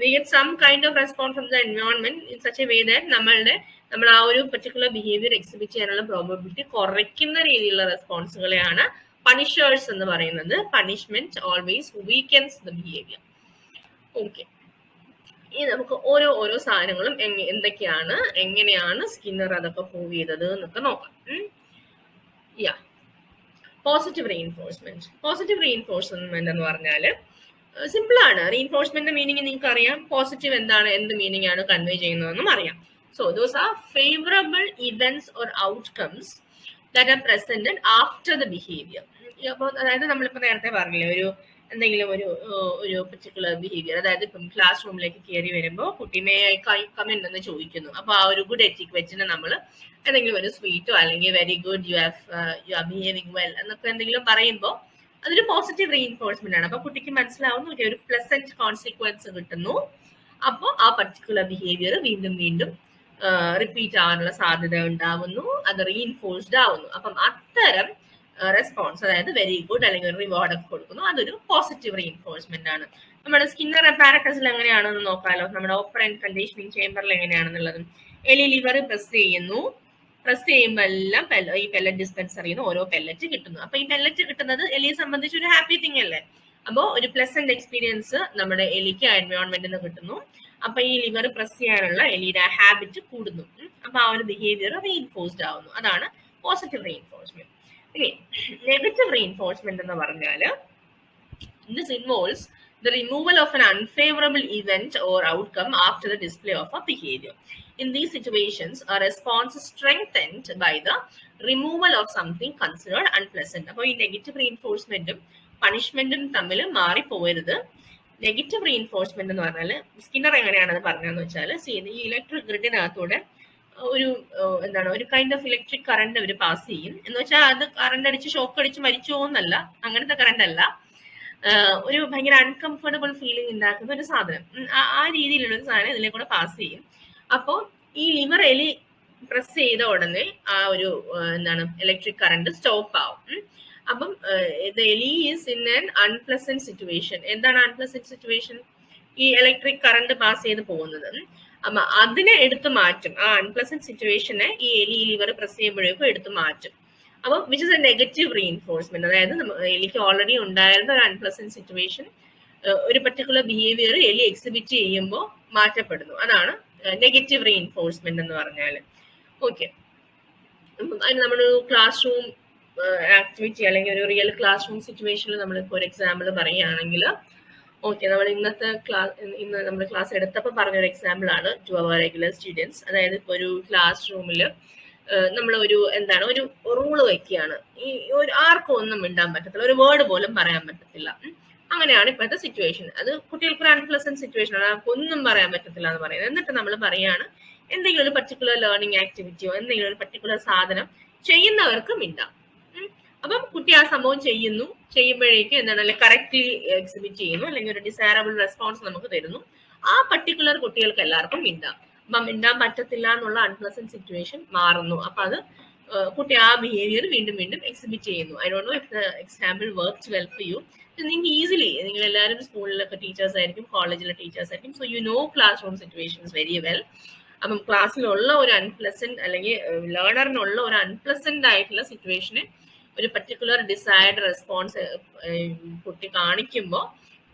We get some kind of response from the environment in such a way that നമ്മൾ ആ ഒരു particular behaviour exhibit ചെയ്യാനുള്ള probability കുറയ്ക്കുന്ന രീതിയിലുള്ള റെസ്പോൺസുകളെയാണ് പണിഷേഴ്സ് എന്ന് പറയുന്നത്. Punishment always weakens the behaviour. Okay, ഇനി നമുക്ക് ഓരോ സാധനങ്ങളും എന്തൊക്കെയാണ്, എങ്ങനെയാണ് സ്കിന്നർ അതൊക്കെ പ്രൂവ് ചെയ്തത് എന്നൊക്കെ നോക്കാം. പോസിറ്റീവ് റീഇൻഫോഴ്സ്മെന്റ് എന്ന് പറഞ്ഞാൽ സിമ്പിൾ ആണ്. റീഇൻഫോഴ്സ്മെന്റ് മീനിങ് നിങ്ങൾക്ക് അറിയാം. പോസിറ്റീവ് എന്താണ്, എന്ത് മീനിങ് ആണ് കൺവേ ചെയ്യുന്നതെന്നും അറിയാം. So those are favourable events or outcomes that are presented after the behaviour. അപ്പോൾ അതായത് നമ്മളിപ്പോൾ നേരത്തെ പറഞ്ഞില്ലേ, എന്തെങ്കിലും ഒരു പർട്ടിക്കുലർ ബിഹേവിയർ, അതായത് ഇപ്പം ക്ലാസ് റൂമിലേക്ക് കയറി വരുമ്പോൾ കുട്ടിമേ കമന്റ് എന്ന് ചോദിക്കുന്നു. അപ്പൊ ആ ഒരു ഗുഡ് എത്തിക് വെച്ചിട്ട് നമ്മൾ എന്തെങ്കിലും ഒരു സ്വീറ്റോ അല്ലെങ്കിൽ very good you are behaving well എന്നൊക്കെ എന്തെങ്കിലും പറയുമ്പോൾ അതൊരു പോസിറ്റീവ് റീഇൻഫോഴ്സ്മെന്റ് ആണ്. അപ്പൊ കുട്ടിക്ക് മനസ്സിലാവുന്നു ഒരു പ്ലസന്റ് കോൺസിക്വൻസ് കിട്ടുന്നു. അപ്പോൾ ആ പർട്ടിക്കുലർ ബിഹേവിയർ വീണ്ടും റിപ്പീറ്റ് ആവാനുള്ള സാധ്യത ഉണ്ടാവുന്നു, അത് റീഇൻഫോഴ്സ്ഡ് ആവുന്നു. അപ്പം അത്തരം റെസ്പോൺസ്, അതായത് വെരി ഗുഡ് അല്ലെങ്കിൽ ഒരു റിവാർഡ് ഒക്കെ കൊടുക്കുന്നു, അതൊരു പോസിറ്റീവ് റീഇൻഫോഴ്സ്മെന്റ് ആണ്. നമ്മുടെ സ്കിന്നർ അപ്പാരറ്റസിൽ എങ്ങനെയാണെന്ന് നോക്കാലോ. നമ്മുടെ ഓപ്പറന്റ് കണ്ടീഷനിങ് ചേംബറിൽ എങ്ങനെയാണെന്നുള്ളത്. എലി ലിവർ പ്രസ് ചെയ്യുമ്പോൾ എല്ലാം ഈ പെല്ലറ്റ് ഡിസ്പെൻസർ ചെയ്യുന്ന ഓരോ പെല്ലറ്റ് കിട്ടുന്നു. അപ്പൊ ഈ പെല്ലറ്റ് കിട്ടുന്നത് എലിയെ സംബന്ധിച്ച് ഒരു ഹാപ്പി തിങ് അല്ലേ. അപ്പോൾ ഒരു പ്ലസന്റ് എക്സ്പീരിയൻസ് നമ്മുടെ എലിക്ക് എൻവയോൺമെന്റിൽ നിന്ന് കിട്ടുന്നു. അപ്പൊ ഈ ലിവർ പ്രസ് ചെയ്യാനുള്ള എലിയുടെ ഹാബിറ്റ് കൂടുന്നു. അപ്പൊ ആ ഒരു ബിഹേവിയർ റീഇൻഫോഴ്സ്ഡ് ആവുന്നു. അതാണ് പോസിറ്റീവ് റീഇൻഫോഴ്സ്മെന്റ്. ഇനി നെഗറ്റീവ് റീഇൻഫോഴ്സ്മെന്റ് എന്ന് പറഞ്ഞാൽ this involves the removal of an unfavorable event or outcome after the display of a behavior. In these situations, a response is strengthened by the removal of something considered unpleasant. അപ്പോൾ ഈ negative റീഇൻഫോഴ്സ്മെന്റും പണിഷ്മെന്റും തമ്മിൽ മാറിപ്പോകരുത്. Negative reinforcement എന്ന് പറഞ്ഞാൽ Skinner എങ്ങനെയാണെന്ന് പറഞ്ഞതെന്ന് വെച്ചാൽ, ഈ electric ഗ്രിഡിനകത്തൂടെ ഒരു കൈൻഡ് ഓഫ് ഇലക്ട്രിക് കറണ്ട് അവർ പാസ് ചെയ്യും. എന്ന് വെച്ചാൽ അത് കറണ്ട് അടിച്ച് ഷോക്ക് അടിച്ച് മരിച്ചു പോകുന്നല്ല, അങ്ങനത്തെ കറണ്ട് അല്ല. ഒരു ഭയങ്കര അൺകംഫർട്ടബിൾ ഫീലിംഗ് ഉണ്ടാക്കുന്ന ഒരു സാധനം, ആ രീതിയിലുള്ള ഒരു സാധനം ഇതിലേക്കൂടെ പാസ് ചെയ്യും. അപ്പോൾ ഈ ലിവർ എലി പ്രസ് ചെയ്ത ഉടനെ ആ ഒരു ഇലക്ട്രിക് കറണ്ട് സ്റ്റോപ്പ് ആവും. അപ്പം എലി is in an unpleasant situation. എന്താണ് അൺപ്ലസന്റ് സിറ്റുവേഷൻ? ഈ ഇലക്ട്രിക് കറണ്ട് പാസ് ചെയ്ത് പോകുന്നത്. അപ്പൊ അതിനെ എടുത്തു മാറ്റും. ആ അൺപ്ലസന്റ് സിറ്റുവേഷനെ ഈ എലി ലിവർ പ്രസ് ചെയ്യുമ്പോഴേക്കും എടുത്തു മാറ്റും. അപ്പൊ which is A negative reinforcement. അതായത് എലിക്ക് ഓൾറെഡി ഉണ്ടായിരുന്ന ഒരു അൺപ്ലസന്റ് സിറ്റുവേഷൻ ഒരു പർട്ടിക്കുലർ ബിഹേവിയർ എലി എക്സിബിറ്റ് ചെയ്യുമ്പോൾ മാറ്റപ്പെടുന്നു. അതാണ് നെഗറ്റീവ് റീഇൻഫോഴ്സ്മെന്റ് എന്ന് പറഞ്ഞാൽ. ഓക്കെ, അതിന് നമ്മളൊരു ക്ലാസ് റൂം ആക്ടിവിറ്റി അല്ലെങ്കിൽ ഒരു റിയൽ ക്ലാസ് റൂം സിറ്റുവേഷനിൽ നമ്മളിപ്പോൾ ഒരു എക്സാമ്പിൾ പറയുകയാണെങ്കിൽ, ഓക്കെ, നമ്മൾ ഇന്ന് നമ്മൾ ക്ലാസ് എടുത്തപ്പോൾ പറഞ്ഞൊരു എക്സാമ്പിൾ ആണ് ടു അവർ റെഗുലർ സ്റ്റുഡൻസ്. അതായത് ഇപ്പോൾ ഒരു ക്ലാസ് റൂമിൽ നമ്മൾ ഒരു റൂള് വെക്കുകയാണ്. ഈ ആർക്കും ഒന്നും മിണ്ടാൻ പറ്റത്തില്ല, ഒരു വേർഡ് പോലും പറയാൻ പറ്റത്തില്ല. അങ്ങനെയാണ് ഇപ്പോഴത്തെ സിറ്റുവേഷൻ. അത് കുട്ടികൾക്ക് ഒരു അൺപ്ലസന്റ് സിറ്റുവേഷൻ ആണ്, ആർക്കും ഒന്നും പറയാൻ പറ്റത്തില്ല എന്ന് പറയുന്നത്. എന്നിട്ട് നമ്മൾ പറയാണ് എന്തെങ്കിലും ഒരു പർട്ടിക്കുലർ ലേണിംഗ് ആക്ടിവിറ്റിയോ എന്തെങ്കിലും ഒരു പർട്ടിക്കുലർ സാധനം ചെയ്യുന്നവർക്ക് മിണ്ടാം. അപ്പം കുട്ടി ആ സംഭവം ചെയ്യുമ്പോഴേക്കും അല്ലെങ്കിൽ കറക്റ്റ്ലി എക്സിബിറ്റ് ചെയ്യുന്നു, അല്ലെങ്കിൽ ഒരു ഡിസൈറബിൾ റെസ്പോൺസ് നമുക്ക് തരുന്നു. ആ പർട്ടിക്കുലർ കുട്ടികൾക്ക് എല്ലാവർക്കും മിണ്ടാം. അപ്പം മിണ്ടാൻ പറ്റത്തില്ല എന്നുള്ള അൺപ്ലസന്റ് സിറ്റുവേഷൻ മാറുന്നു. അപ്പൊ അത് കുട്ടി ആ ബിഹേവിയർ വീണ്ടും എക്സിബിറ്റ് ചെയ്യുന്നു. I don't know if the example works well for you. നിങ്ങൾക്ക് ഈസിലി, നിങ്ങൾ എല്ലാവരും സ്കൂളിലൊക്കെ ടീച്ചേഴ്സ് ആയിരിക്കും, കോളേജിലെ ടീച്ചേഴ്സ് ആയിരിക്കും. So you know class room situations very well. അപ്പം ക്ലാസ്സിലുള്ള ഒരു അൺപ്ലസന്റ് അല്ലെങ്കിൽ ലേണറിനുള്ള ഒരു അൺപ്ലസന്റ് ആയിട്ടുള്ള സിറ്റുവേഷന് ഒരു പർട്ടിക്കുലർ ഡിസൈർഡ് റെസ്പോൺസ് കുട്ടി കാണിക്കുമ്പോൾ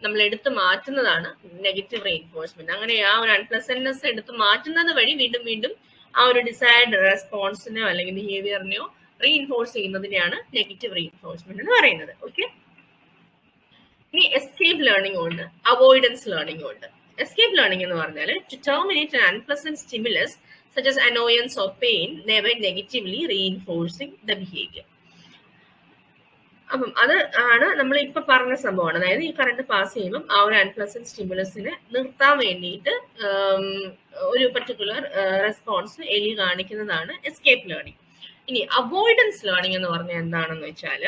നമ്മൾ എടുത്തു മാറ്റുന്നതാണ് നെഗറ്റീവ് റീഇൻഫോഴ്സ്മെന്റ്. അങ്ങനെ ആ ഒരു അൺപ്ലസന്റ്നെസ് എടുത്തു മാറ്റുന്നത് വഴി വീണ്ടും വീണ്ടും ആ ഒരു ഡിസൈർഡ് റെസ്പോൺസിനെയോ അല്ലെങ്കിൽ ബിഹേവിയറിനെയോ റീഇൻഫോഴ്സ് ചെയ്യുന്നതിനെയാണ് നെഗറ്റീവ് റീഇൻഫോഴ്സ്മെന്റ് എന്ന് പറയുന്നത്. ഓക്കെ, ഇനി എസ്കേപ്പ് ലേണിംഗ് ഉണ്ട്, അവോയ്ഡൻസ് ലേണിംഗ് ഉണ്ട്. എസ്കേപ്പ് ലേണിംഗ് എന്ന് പറഞ്ഞാൽ to terminate an unpleasant stimulus such as annoyance or pain, never negatively reinforcing the behavior. അപ്പം അത് ആണ് നമ്മൾ ഇപ്പൊ പറഞ്ഞ സംഭവമാണ്. അതായത് ഈ കറണ്ട് പാസ് ചെയ്യുമ്പോൾ ആ ഒരു അൺപ്ലസന്റ് സ്റ്റിമുലസിനെ നിർത്താൻ വേണ്ടിയിട്ട് ഒരു പർട്ടിക്കുലർ റെസ്പോൺസ് എലി കാണിക്കുന്നതാണ് എസ്കേപ്പ് ലേണിംഗ്. ഇനി അവോയ്ഡൻസ് ലേണിംഗ് എന്ന് പറഞ്ഞാൽ എന്താണെന്ന് വെച്ചാൽ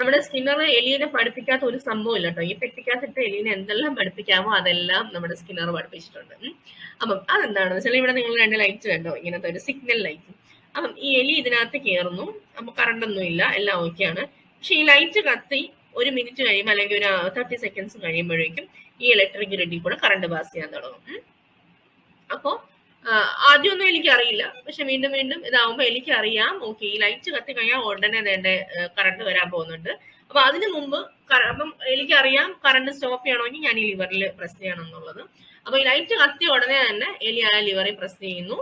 നമ്മുടെ സ്കിന്നർ എലിയെ പഠിപ്പിക്കാത്ത ഒരു സംഭവം ഇല്ല കേട്ടോ. ഈ പെട്ടിക്കകത്തിട്ട് എലിനെ എന്തെല്ലാം പഠിപ്പിക്കാമോ അതെല്ലാം നമ്മുടെ സ്കിന്നർ പഠിപ്പിച്ചിട്ടുണ്ട്. അപ്പം അതെന്താണെന്ന് വെച്ചാൽ ഇവിടെ നിങ്ങൾ 2 ലൈറ്റ് കണ്ടോ, ഇങ്ങനത്തെ ഒരു സിഗ്നൽ ലൈറ്റ്. അപ്പം ഈ എലി ഇതിനകത്ത് കയറുന്നു, അപ്പൊ കറണ്ട് ഒന്നും ഇല്ല, എല്ലാം ഓക്കെയാണ്. പക്ഷെ ഈ ലൈറ്റ് കത്തി 1 മിനിറ്റ് കഴിയുമ്പോൾ അല്ലെങ്കിൽ ഒരു 30 സെക്കൻഡ്സ് കഴിയുമ്പോഴേക്കും ഈ ഇലക്ട്രിക് ഗ്രിഡിൽ കൂടെ കറണ്ട് പാസ് ചെയ്യാൻ തുടങ്ങും. അപ്പോ ആദ്യമൊന്നും എനിക്ക് അറിയില്ല, പക്ഷെ വീണ്ടും വീണ്ടും ഇതാവുമ്പോൾ എനിക്ക് അറിയാം, ഓക്കെ ഈ ലൈറ്റ് കത്തി കഴിഞ്ഞാൽ ഉടനെ വേണ്ട കറണ്ട് വരാൻ പോകുന്നുണ്ട്. അപ്പൊ അതിനു മുമ്പ് അപ്പം എനിക്കറിയാം കറണ്ട് സ്റ്റോപ്പ് ചെയ്യണമെങ്കിൽ ഞാൻ ഈ ലിവറിൽ പ്രസ് ചെയ്യണം എന്നുള്ളത്. അപ്പൊ ഈ ലൈറ്റ് കത്തിയ ഉടനെ തന്നെ എലി ആ ലിവറിൽ പ്രസ് ചെയ്യുന്നു,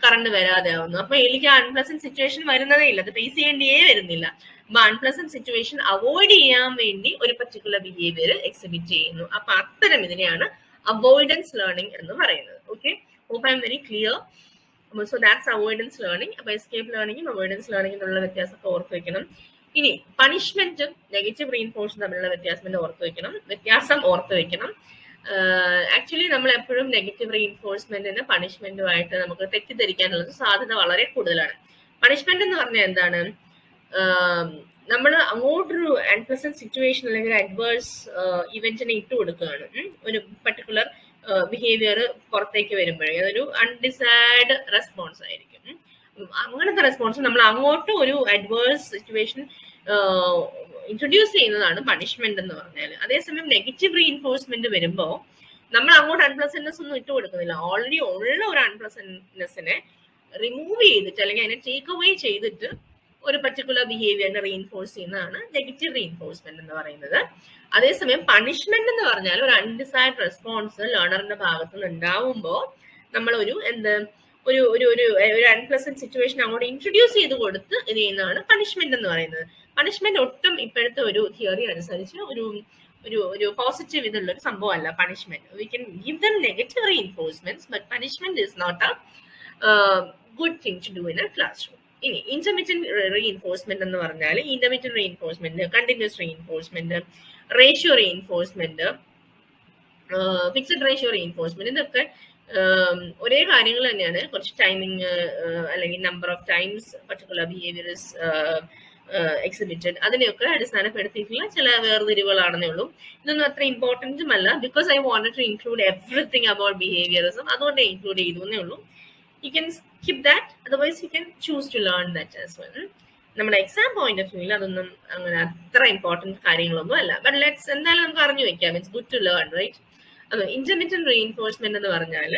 കറണ്ട് വരാതെ ആവുന്നു. അപ്പൊ എനിക്ക് അൺപ്ലസന്റ് സിറ്റുവേഷൻ വരുന്നതേ ഇല്ല, അത് ഫേസ് ചെയ്യേണ്ടിയേ വരുന്നില്ല. അപ്പൊ അൺപ്ലസന്റ് സിറ്റുവേഷൻ അവോയ്ഡ് ചെയ്യാൻ വേണ്ടി ഒരു പർട്ടിക്കുലർ ബിഹേവിയർ എക്സിബിറ്റ് ചെയ്യുന്നു. അപ്പൊ അത്തരം ഇതിനെയാണ് അവോയ്ഡൻസ് ലേണിംഗ് എന്ന് പറയുന്നത്. Okay, hope I am very clear. So that's avoidance learning. അപ്പൊ എസ്കേപ്പ് ലേണിംഗും അവോയ്ഡൻസ് ലേണിംഗും തമ്മിലുള്ള വ്യത്യാസമൊക്കെ ഓർത്ത് വെക്കണം. ഇനി പണിഷ്മെന്റും നെഗറ്റീവ് റീഇൻഫോഴ്സും തമ്മിലുള്ള വ്യത്യാസം ഓർത്ത് വെക്കണം. ആക്ച്വലി നമ്മൾ എപ്പോഴും നെഗറ്റീവ് റീഇൻഫോഴ്സ്മെന്റിന് പണിഷ്മെന്റുമായിട്ട് നമുക്ക് തെറ്റിദ്ധരിക്കാനുള്ള സാധ്യത വളരെ കൂടുതലാണ്. പണിഷ്മെന്റ് എന്ന് പറഞ്ഞാൽ എന്താണ്? നമ്മൾ അങ്ങോട്ടൊരു അൺപ്ലസന്റ് സിറ്റുവേഷൻ അല്ലെങ്കിൽ അഡ്വേഴ്സ് ഇവന്റിനെ ഇട്ട് കൊടുക്കുകയാണ്. ഒരു പർട്ടിക്കുലർ ബിഹേവിയർ പുറത്തേക്ക് വരുമ്പോഴേ അതൊരു അൺഡിസൈർഡ് റെസ്പോൺസ് ആയിരിക്കും. അങ്ങനത്തെ റെസ്പോൺസ് നമ്മൾ അങ്ങോട്ട് ഒരു അഡ്വേഴ്സ് സിറ്റുവേഷൻ ഇൻട്രൊഡ്യൂസ് ചെയ്യുന്നതാണ് പണിഷ്മെന്റ് എന്ന് പറഞ്ഞാൽ. അതേസമയം നെഗറ്റീവ് റീഇൻഫോഴ്സ്മെന്റ് വരുമ്പോൾ നമ്മൾ അങ്ങോട്ട് അൺപ്ലസന്റ്നെസ് ഒന്നും ഇട്ട് കൊടുക്കുന്നില്ല. ഓൾറെഡി ഉള്ള ഒരു അൺപ്ലസന്റ്നെസ്സിനെ റിമൂവ് ചെയ്തിട്ട് അല്ലെങ്കിൽ അതിനെ ടേക്ക് അവേ ചെയ്തിട്ട് ഒരു പർട്ടിക്കുലർ ബിഹേവിയറിനെ റീഇൻഫോഴ്സ് ചെയ്യുന്നതാണ് നെഗറ്റീവ് റീഇൻഫോഴ്സ്മെന്റ് എന്ന് പറയുന്നത്. അതേസമയം പണിഷ്മെന്റ് എന്ന് പറഞ്ഞാൽ ഒരു അൺഡിസൈർഡ് റെസ്പോൺസ് ലേണറിന്റെ ഭാഗത്ത് നിന്ന് ഉണ്ടാവുമ്പോൾ നമ്മൾ ഒരു അൺപ്ലസന്റ് സിറ്റുവേഷൻ അങ്ങോട്ട് ഇൻട്രൊഡ്യൂസ് ചെയ്ത് കൊടുത്ത് ഇത് ചെയ്യുന്നതാണ് പണിഷ്മെന്റ് എന്ന് പറയുന്നത്. പണിഷ്മെന്റ് ഒട്ടും ഇപ്പോഴത്തെ ഒരു തിയറി അനുസരിച്ച് ഒരു പോസിറ്റീവ് ഇതുള്ള ഒരു സംഭവമല്ല punishment. We can give them negative reinforcements, but punishment is not a good thing to do in a classroom. ഇനി ഇന്റർമീഡിയറ്റ് റീഇൻഫോഴ്സ്മെന്റ് എന്ന് പറഞ്ഞാൽ intermediate reinforcement, continuous reinforcement, ratio reinforcement, fixed ratio reinforcement, ഇതൊക്കെ ഒരേ കാര്യങ്ങൾ തന്നെയാണ്. കുറച്ച് timing അല്ലെങ്കിൽ number of times particular behaviour is exhibited, അതിനെയൊക്കെ അടിസ്ഥാനപ്പെടുത്തിയിട്ടുള്ള ചില വേർതിരിവുകളാണെന്നേ ഉള്ളൂ. ഇതൊന്നും അത്ര ഇമ്പോർട്ടൻറ്റും അല്ല. Because I wanted to include everything about behaviourism, അതുകൊണ്ട് ഇൻക്ലൂഡ് ചെയ്തു ഉള്ളൂ. You can skip that, otherwise you can choose to learn that as well. നമ്മുടെ എക്സാം പോയിന്റ് ഓഫ് വ്യൂവിൽ അതൊന്നും അങ്ങനെ അത്ര ഇമ്പോർട്ടൻറ്റ് കാര്യങ്ങളൊന്നും അല്ല. ബട്ട് ലെറ്റ്സ് എന്തായാലും നമുക്ക് അറിഞ്ഞു വെക്കാം. It's good to learn, right? അത് ഇന്റർമീഡിയറ്റ് റീഇൻഫോഴ്സ്മെന്റ് എന്ന് പറഞ്ഞാൽ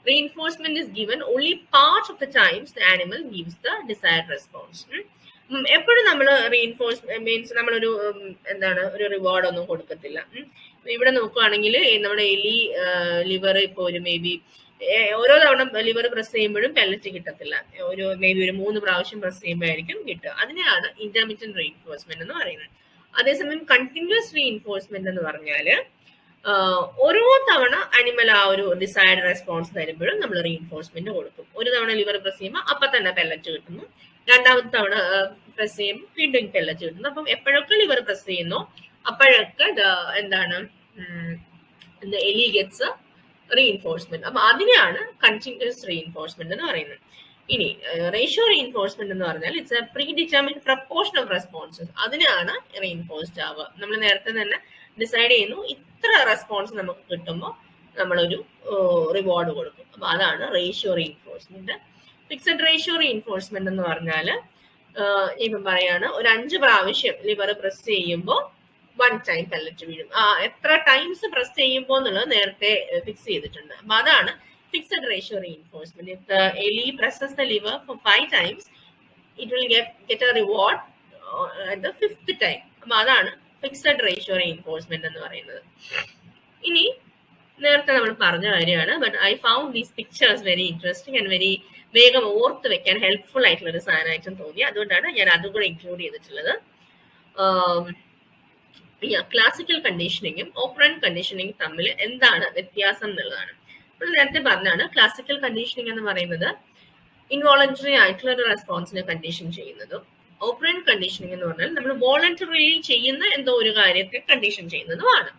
reinforcement is given only part of the times the animal gives the desired response. എപ്പോഴും നമ്മൾ റീഇൻഫോഴ്സ്മെന്റ് മീൻസ് നമ്മളൊരു ഒരു റിവാർഡ് ഒന്നും കൊടുക്കത്തില്ല. ഇവിടെ നോക്കുകയാണെങ്കിൽ നമ്മുടെ എലി ലിവർ ഇപ്പോൾ ഒരു മേ ബി ഓരോ തവണ ലിവർ പ്രസ് ചെയ്യുമ്പോഴും പെല്ലറ്റ് കിട്ടത്തില്ല. ഒരു മേ ബി ഒരു 3 പ്രാവശ്യം പ്രസ് ചെയ്യുമ്പോഴായിരിക്കും കിട്ടുക. അതിനെയാണ് ഇന്റർമീഡിയറ്റ് റീഇൻഫോഴ്സ്മെന്റ് എന്ന് പറയുന്നത്. അതേസമയം കണ്ടിന്യൂസ് റീഇൻഫോഴ്സ്മെന്റ് എന്ന് പറഞ്ഞാൽ ഓരോ തവണ അനിമൽ ആ ഒരു ഡിസൈർഡ് റെസ്പോൺസ് തരുമ്പോഴും നമ്മൾ റീഇൻഫോഴ്സ്മെന്റ് കൊടുക്കും. ഒരു തവണ ലിവർ പ്രസ് ചെയ്യുമ്പോൾ അപ്പൊ തന്നെ പെല്ലറ്റ് കിട്ടുന്നു, രണ്ടാമത്തെ തവണ പ്രസ് ചെയ്യുമ്പോൾ വീണ്ടും പെല്ലറ്റ് കിട്ടുന്നു. അപ്പം എപ്പോഴൊക്കെ ലിവർ പ്രസ് ചെയ്യുന്നു അപ്പോഴൊക്കെ എലി ഗെറ്റ്സ് റീഇൻഫോഴ്സ്മെന്റ്. അപ്പൊ അതിനെയാണ് കണ്ടിന്യൂസ് റീഇൻഫോഴ്സ്മെന്റ് എന്ന് പറയുന്നത്. ഇനി റേഷ്യോ റീഇൻഫോഴ്സ്മെന്റ് എന്ന് പറഞ്ഞാൽ it's A pre determined proportion of responses. അതിനാണ് റീഇൻഫോഴ്സ്ഡ് ആവുക. നമ്മൾ നേരത്തെ തന്നെ ഡിസൈഡ് ചെയ്യുന്നു ഇത്ര റെസ്പോൺസ് നമുക്ക് കിട്ടുമ്പോൾ നമ്മളൊരു റിവാർഡ് കൊടുക്കും. അപ്പൊ അതാണ് ratio reinforcement. Fixed ratio reinforcement എന്ന് പറഞ്ഞാൽ ഇപ്പം പറയാണ് ഒരു 5 പ്രാവശ്യം ലിവർ പ്രസ് ചെയ്യുമ്പോൾ 1 ടൈം പെല്ലറ്റ് വീഴും. എത്ര ടൈംസ് പ്രസ് ചെയ്യുമ്പോൾ എന്നുള്ളത് നേരത്തെ ഫിക്സ് ചെയ്തിട്ടുണ്ട്. അപ്പൊ അതാണ് fixed ratio reinforcement. If the LE presses the lever for 5 times, it will get a reward at the 5th time. അപ്പോൾ അതാണ് ഫിക്സഡ് റേഷ്യോ റീഇൻഫോഴ്സ്മെന്റ് എന്ന് പറയുന്നത്. ഇനി നേരത്തെ നമ്മൾ പറഞ്ഞ കാര്യമാണ്, but I found these pictures very interesting and very വേഗം ഓർത്ത് വെക്കാൻ ഹെൽപ്ഫുൾ ആയിട്ടുള്ള ഒരു സാധനമായിട്ടും തോന്നി. അതുകൊണ്ടാണ് ഞാൻ അതും കൂടെ ഇൻക്ലൂഡ് ചെയ്തിട്ടുള്ളത്. ക്ലാസിക്കൽ കണ്ടീഷനിങ്ങും ഓപ്പറന്റ് കണ്ടീഷനിങ്ങും തമ്മിൽ എന്താണ് വ്യത്യാസം എന്നുള്ളതാണ്. നമ്മൾ നേരത്തെ പറഞ്ഞാണ് ക്ലാസിക്കൽ കണ്ടീഷനിങ് എന്ന് പറയുന്നത് ഇൻവോളണ്ടറി ആയിട്ടുള്ള ഒരു റെസ്പോൺസിനെ കണ്ടീഷൻ ചെയ്യുന്നതും ഓപ്പറന്റ് കണ്ടീഷനിങ് എന്ന് പറഞ്ഞാൽ നമ്മൾ വോളണ്ടറിലി ചെയ്യുന്ന എന്തോ ഒരു കാര്യത്തെ കണ്ടീഷൻ ചെയ്യുന്നതുമാണ്.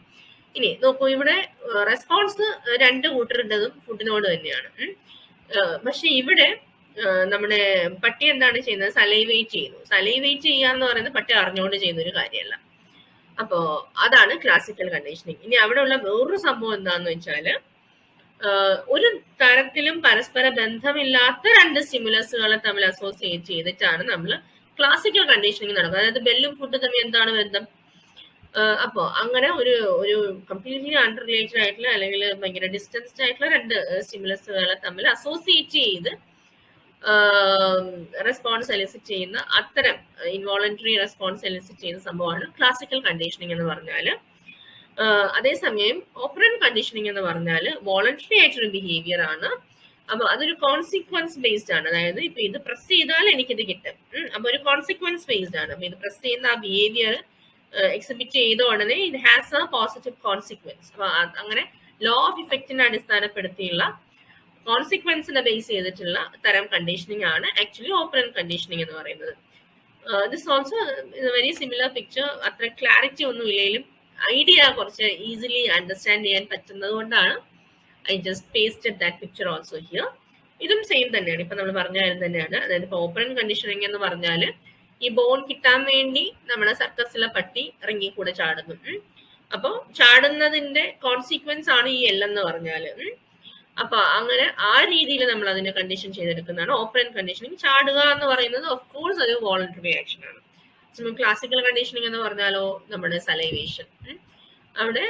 ഇനി നോക്കൂ, ഇവിടെ റെസ്പോൺസ് രണ്ട് കൂട്ടരുടേതും ഫുഡിനോട് തന്നെയാണ്. പക്ഷെ ഇവിടെ നമ്മുടെ പട്ടി എന്താണ് ചെയ്യുന്നത്? സലൈവേറ്റ് ചെയ്യുന്നു. സലൈവേറ്റ് ചെയ്യുക എന്ന് പറയുന്നത് പട്ടി അറിഞ്ഞുകൊണ്ട് ചെയ്യുന്ന ഒരു കാര്യമല്ല. അപ്പോ അതാണ് ക്ലാസിക്കൽ കണ്ടീഷനിങ്. ഇനി അവിടെ ഉള്ള വേറൊരു സംഭവം എന്താന്ന് വെച്ചാല് ഒരു തരത്തിലും പരസ്പര ബന്ധമില്ലാത്ത രണ്ട് സ്റ്റിമുലസുകളെ തമ്മിൽ അസോസിയേറ്റ് ചെയ്തിട്ടാണ് നമ്മൾ ക്ലാസിക്കൽ കണ്ടീഷനിങ് നടക്കുന്നത്. അതായത് ബെല്ലും ഫുഡും തമ്മിൽ എന്താണ് ബന്ധം? അപ്പോ അങ്ങനെ ഒരു കംപ്ലീറ്റ്ലി അൺറിലേറ്റഡ് ആയിട്ടുള്ള അല്ലെങ്കിൽ ഭയങ്കര ഡിസ്റ്റൻസ്ഡ് ആയിട്ടുള്ള രണ്ട് സ്റ്റിമുലസുകളെ തമ്മിൽ അസോസിയേറ്റ് ചെയ്ത് റെസ്പോൺസ് എലിസിറ്റ് ചെയ്യുന്ന അത്തരം ഇൻവോളണ്ടറി റെസ്പോൺസ് എലിസിറ്റ് ചെയ്യുന്ന സംഭവമാണ് ക്ലാസിക്കൽ കണ്ടീഷനിങ് എന്ന് പറഞ്ഞാല്. അതേസമയം ഓപ്പറന്റ് കണ്ടീഷനിങ് എന്ന് പറഞ്ഞാൽ വോളണ്ടറി ആയിട്ടൊരു ബിഹേവിയർ ആണ്. അപ്പൊ അതൊരു കോൺസിക്വൻസ് ബേസ്ഡ് ആണ്. അതായത് ഇപ്പൊ ഇത് പ്രസ് ചെയ്താൽ എനിക്കിത് കിട്ടും. അപ്പൊ ഒരു കോൺസിക്വൻസ് ബേസ്ഡ് ആണ്. അപ്പൊ ഇത് പ്രസ് ചെയ്യുന്ന ആ ബിഹേവിയർ എക്സിബിറ്റ് ചെയ്ത ഉടനെ it has A positive consequence. അപ്പൊ അങ്ങനെ ലോ ഓഫ് ഇഫക്റ്റിനെ അടിസ്ഥാനപ്പെടുത്തിയുള്ള കോൺസിക്വൻസിനെ ബേസ് ചെയ്തിട്ടുള്ള തരം കണ്ടീഷനിങ് ആണ് ആക്ച്വലി ഓപ്പറന്റ് കണ്ടീഷനിങ് എന്ന് പറയുന്നത്. This also very similar picture. അത്ര ക്ലാരിറ്റി ഒന്നും ഇല്ലെങ്കിലും ഐഡിയ കുറച്ച് ഈസിലി അണ്ടർസ്റ്റാൻഡ് ചെയ്യാൻ പറ്റുന്നത് കൊണ്ടാണ് I just pasted that picture also here. ഇതും സെയിം തന്നെയാണ്, ഇപ്പൊ നമ്മൾ പറഞ്ഞ കാര്യം തന്നെയാണ്. അതായത് ഇപ്പൊ ഓപ്പറന്റ് കണ്ടീഷനിങ് എന്ന് പറഞ്ഞാൽ ഈ ബോൺ കിട്ടാൻ വേണ്ടി നമ്മുടെ സർക്കസിലെ പട്ടി ഇറങ്ങി കൂടെ ചാടുന്നു. അപ്പൊ ചാടുന്നതിന്റെ കോൺസിക്വൻസ് ആണ് ഈ എൽ എന്ന് പറഞ്ഞാല്. അപ്പൊ അങ്ങനെ ആ രീതിയിൽ നമ്മൾ അതിനെ കണ്ടീഷൻ ചെയ്തെടുക്കുന്നതാണ് ഓപ്പറന്റ് കണ്ടീഷനിങ്. ചാടുക എന്ന് പറയുന്നത് ഓഫ് കോഴ്സ് ഒരു വോളണ്ടറി ആക്ഷൻ ആണ്. ക്ലാസിക്കൽ കണ്ടീഷനിങ് എന്ന് പറഞ്ഞാലോ നമ്മുടെ സലൈവേഷൻ. അവിടെ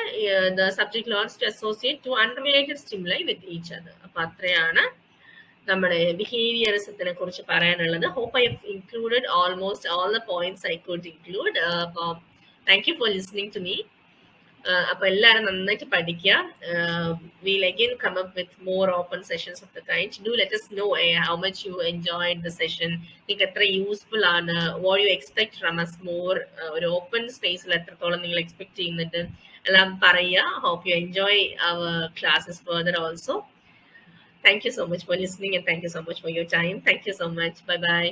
the subject learns to associate two unrelated stimuli with each other. അപ്പൊ അത്രയാണ് നമ്മുടെ ബിഹേവിയറിസത്തിനെ കുറിച്ച് പറയാനുള്ളത്. Hope I have included almost all the points I could include. അപ്പൊ thank you for listening to me. അപ്പൊ എല്ലാവരും നന്നായിട്ട് പഠിക്കുക. We'll again come up with more open sessions of the kind. Do let us know how much you enjoyed the session. നിങ്ങൾക്ക് എത്ര useful ആണ്, what you expect from us more. ഒരു open സ്പേസിൽ എത്രത്തോളം നിങ്ങൾ എക്സ്പെക്ട് ചെയ്യുന്നുണ്ട് എല്ലാം പറയുക. Hope you enjoy our classes further also. Thank you so much for listening and thank you so much for your time. Thank you so much. Bye bye.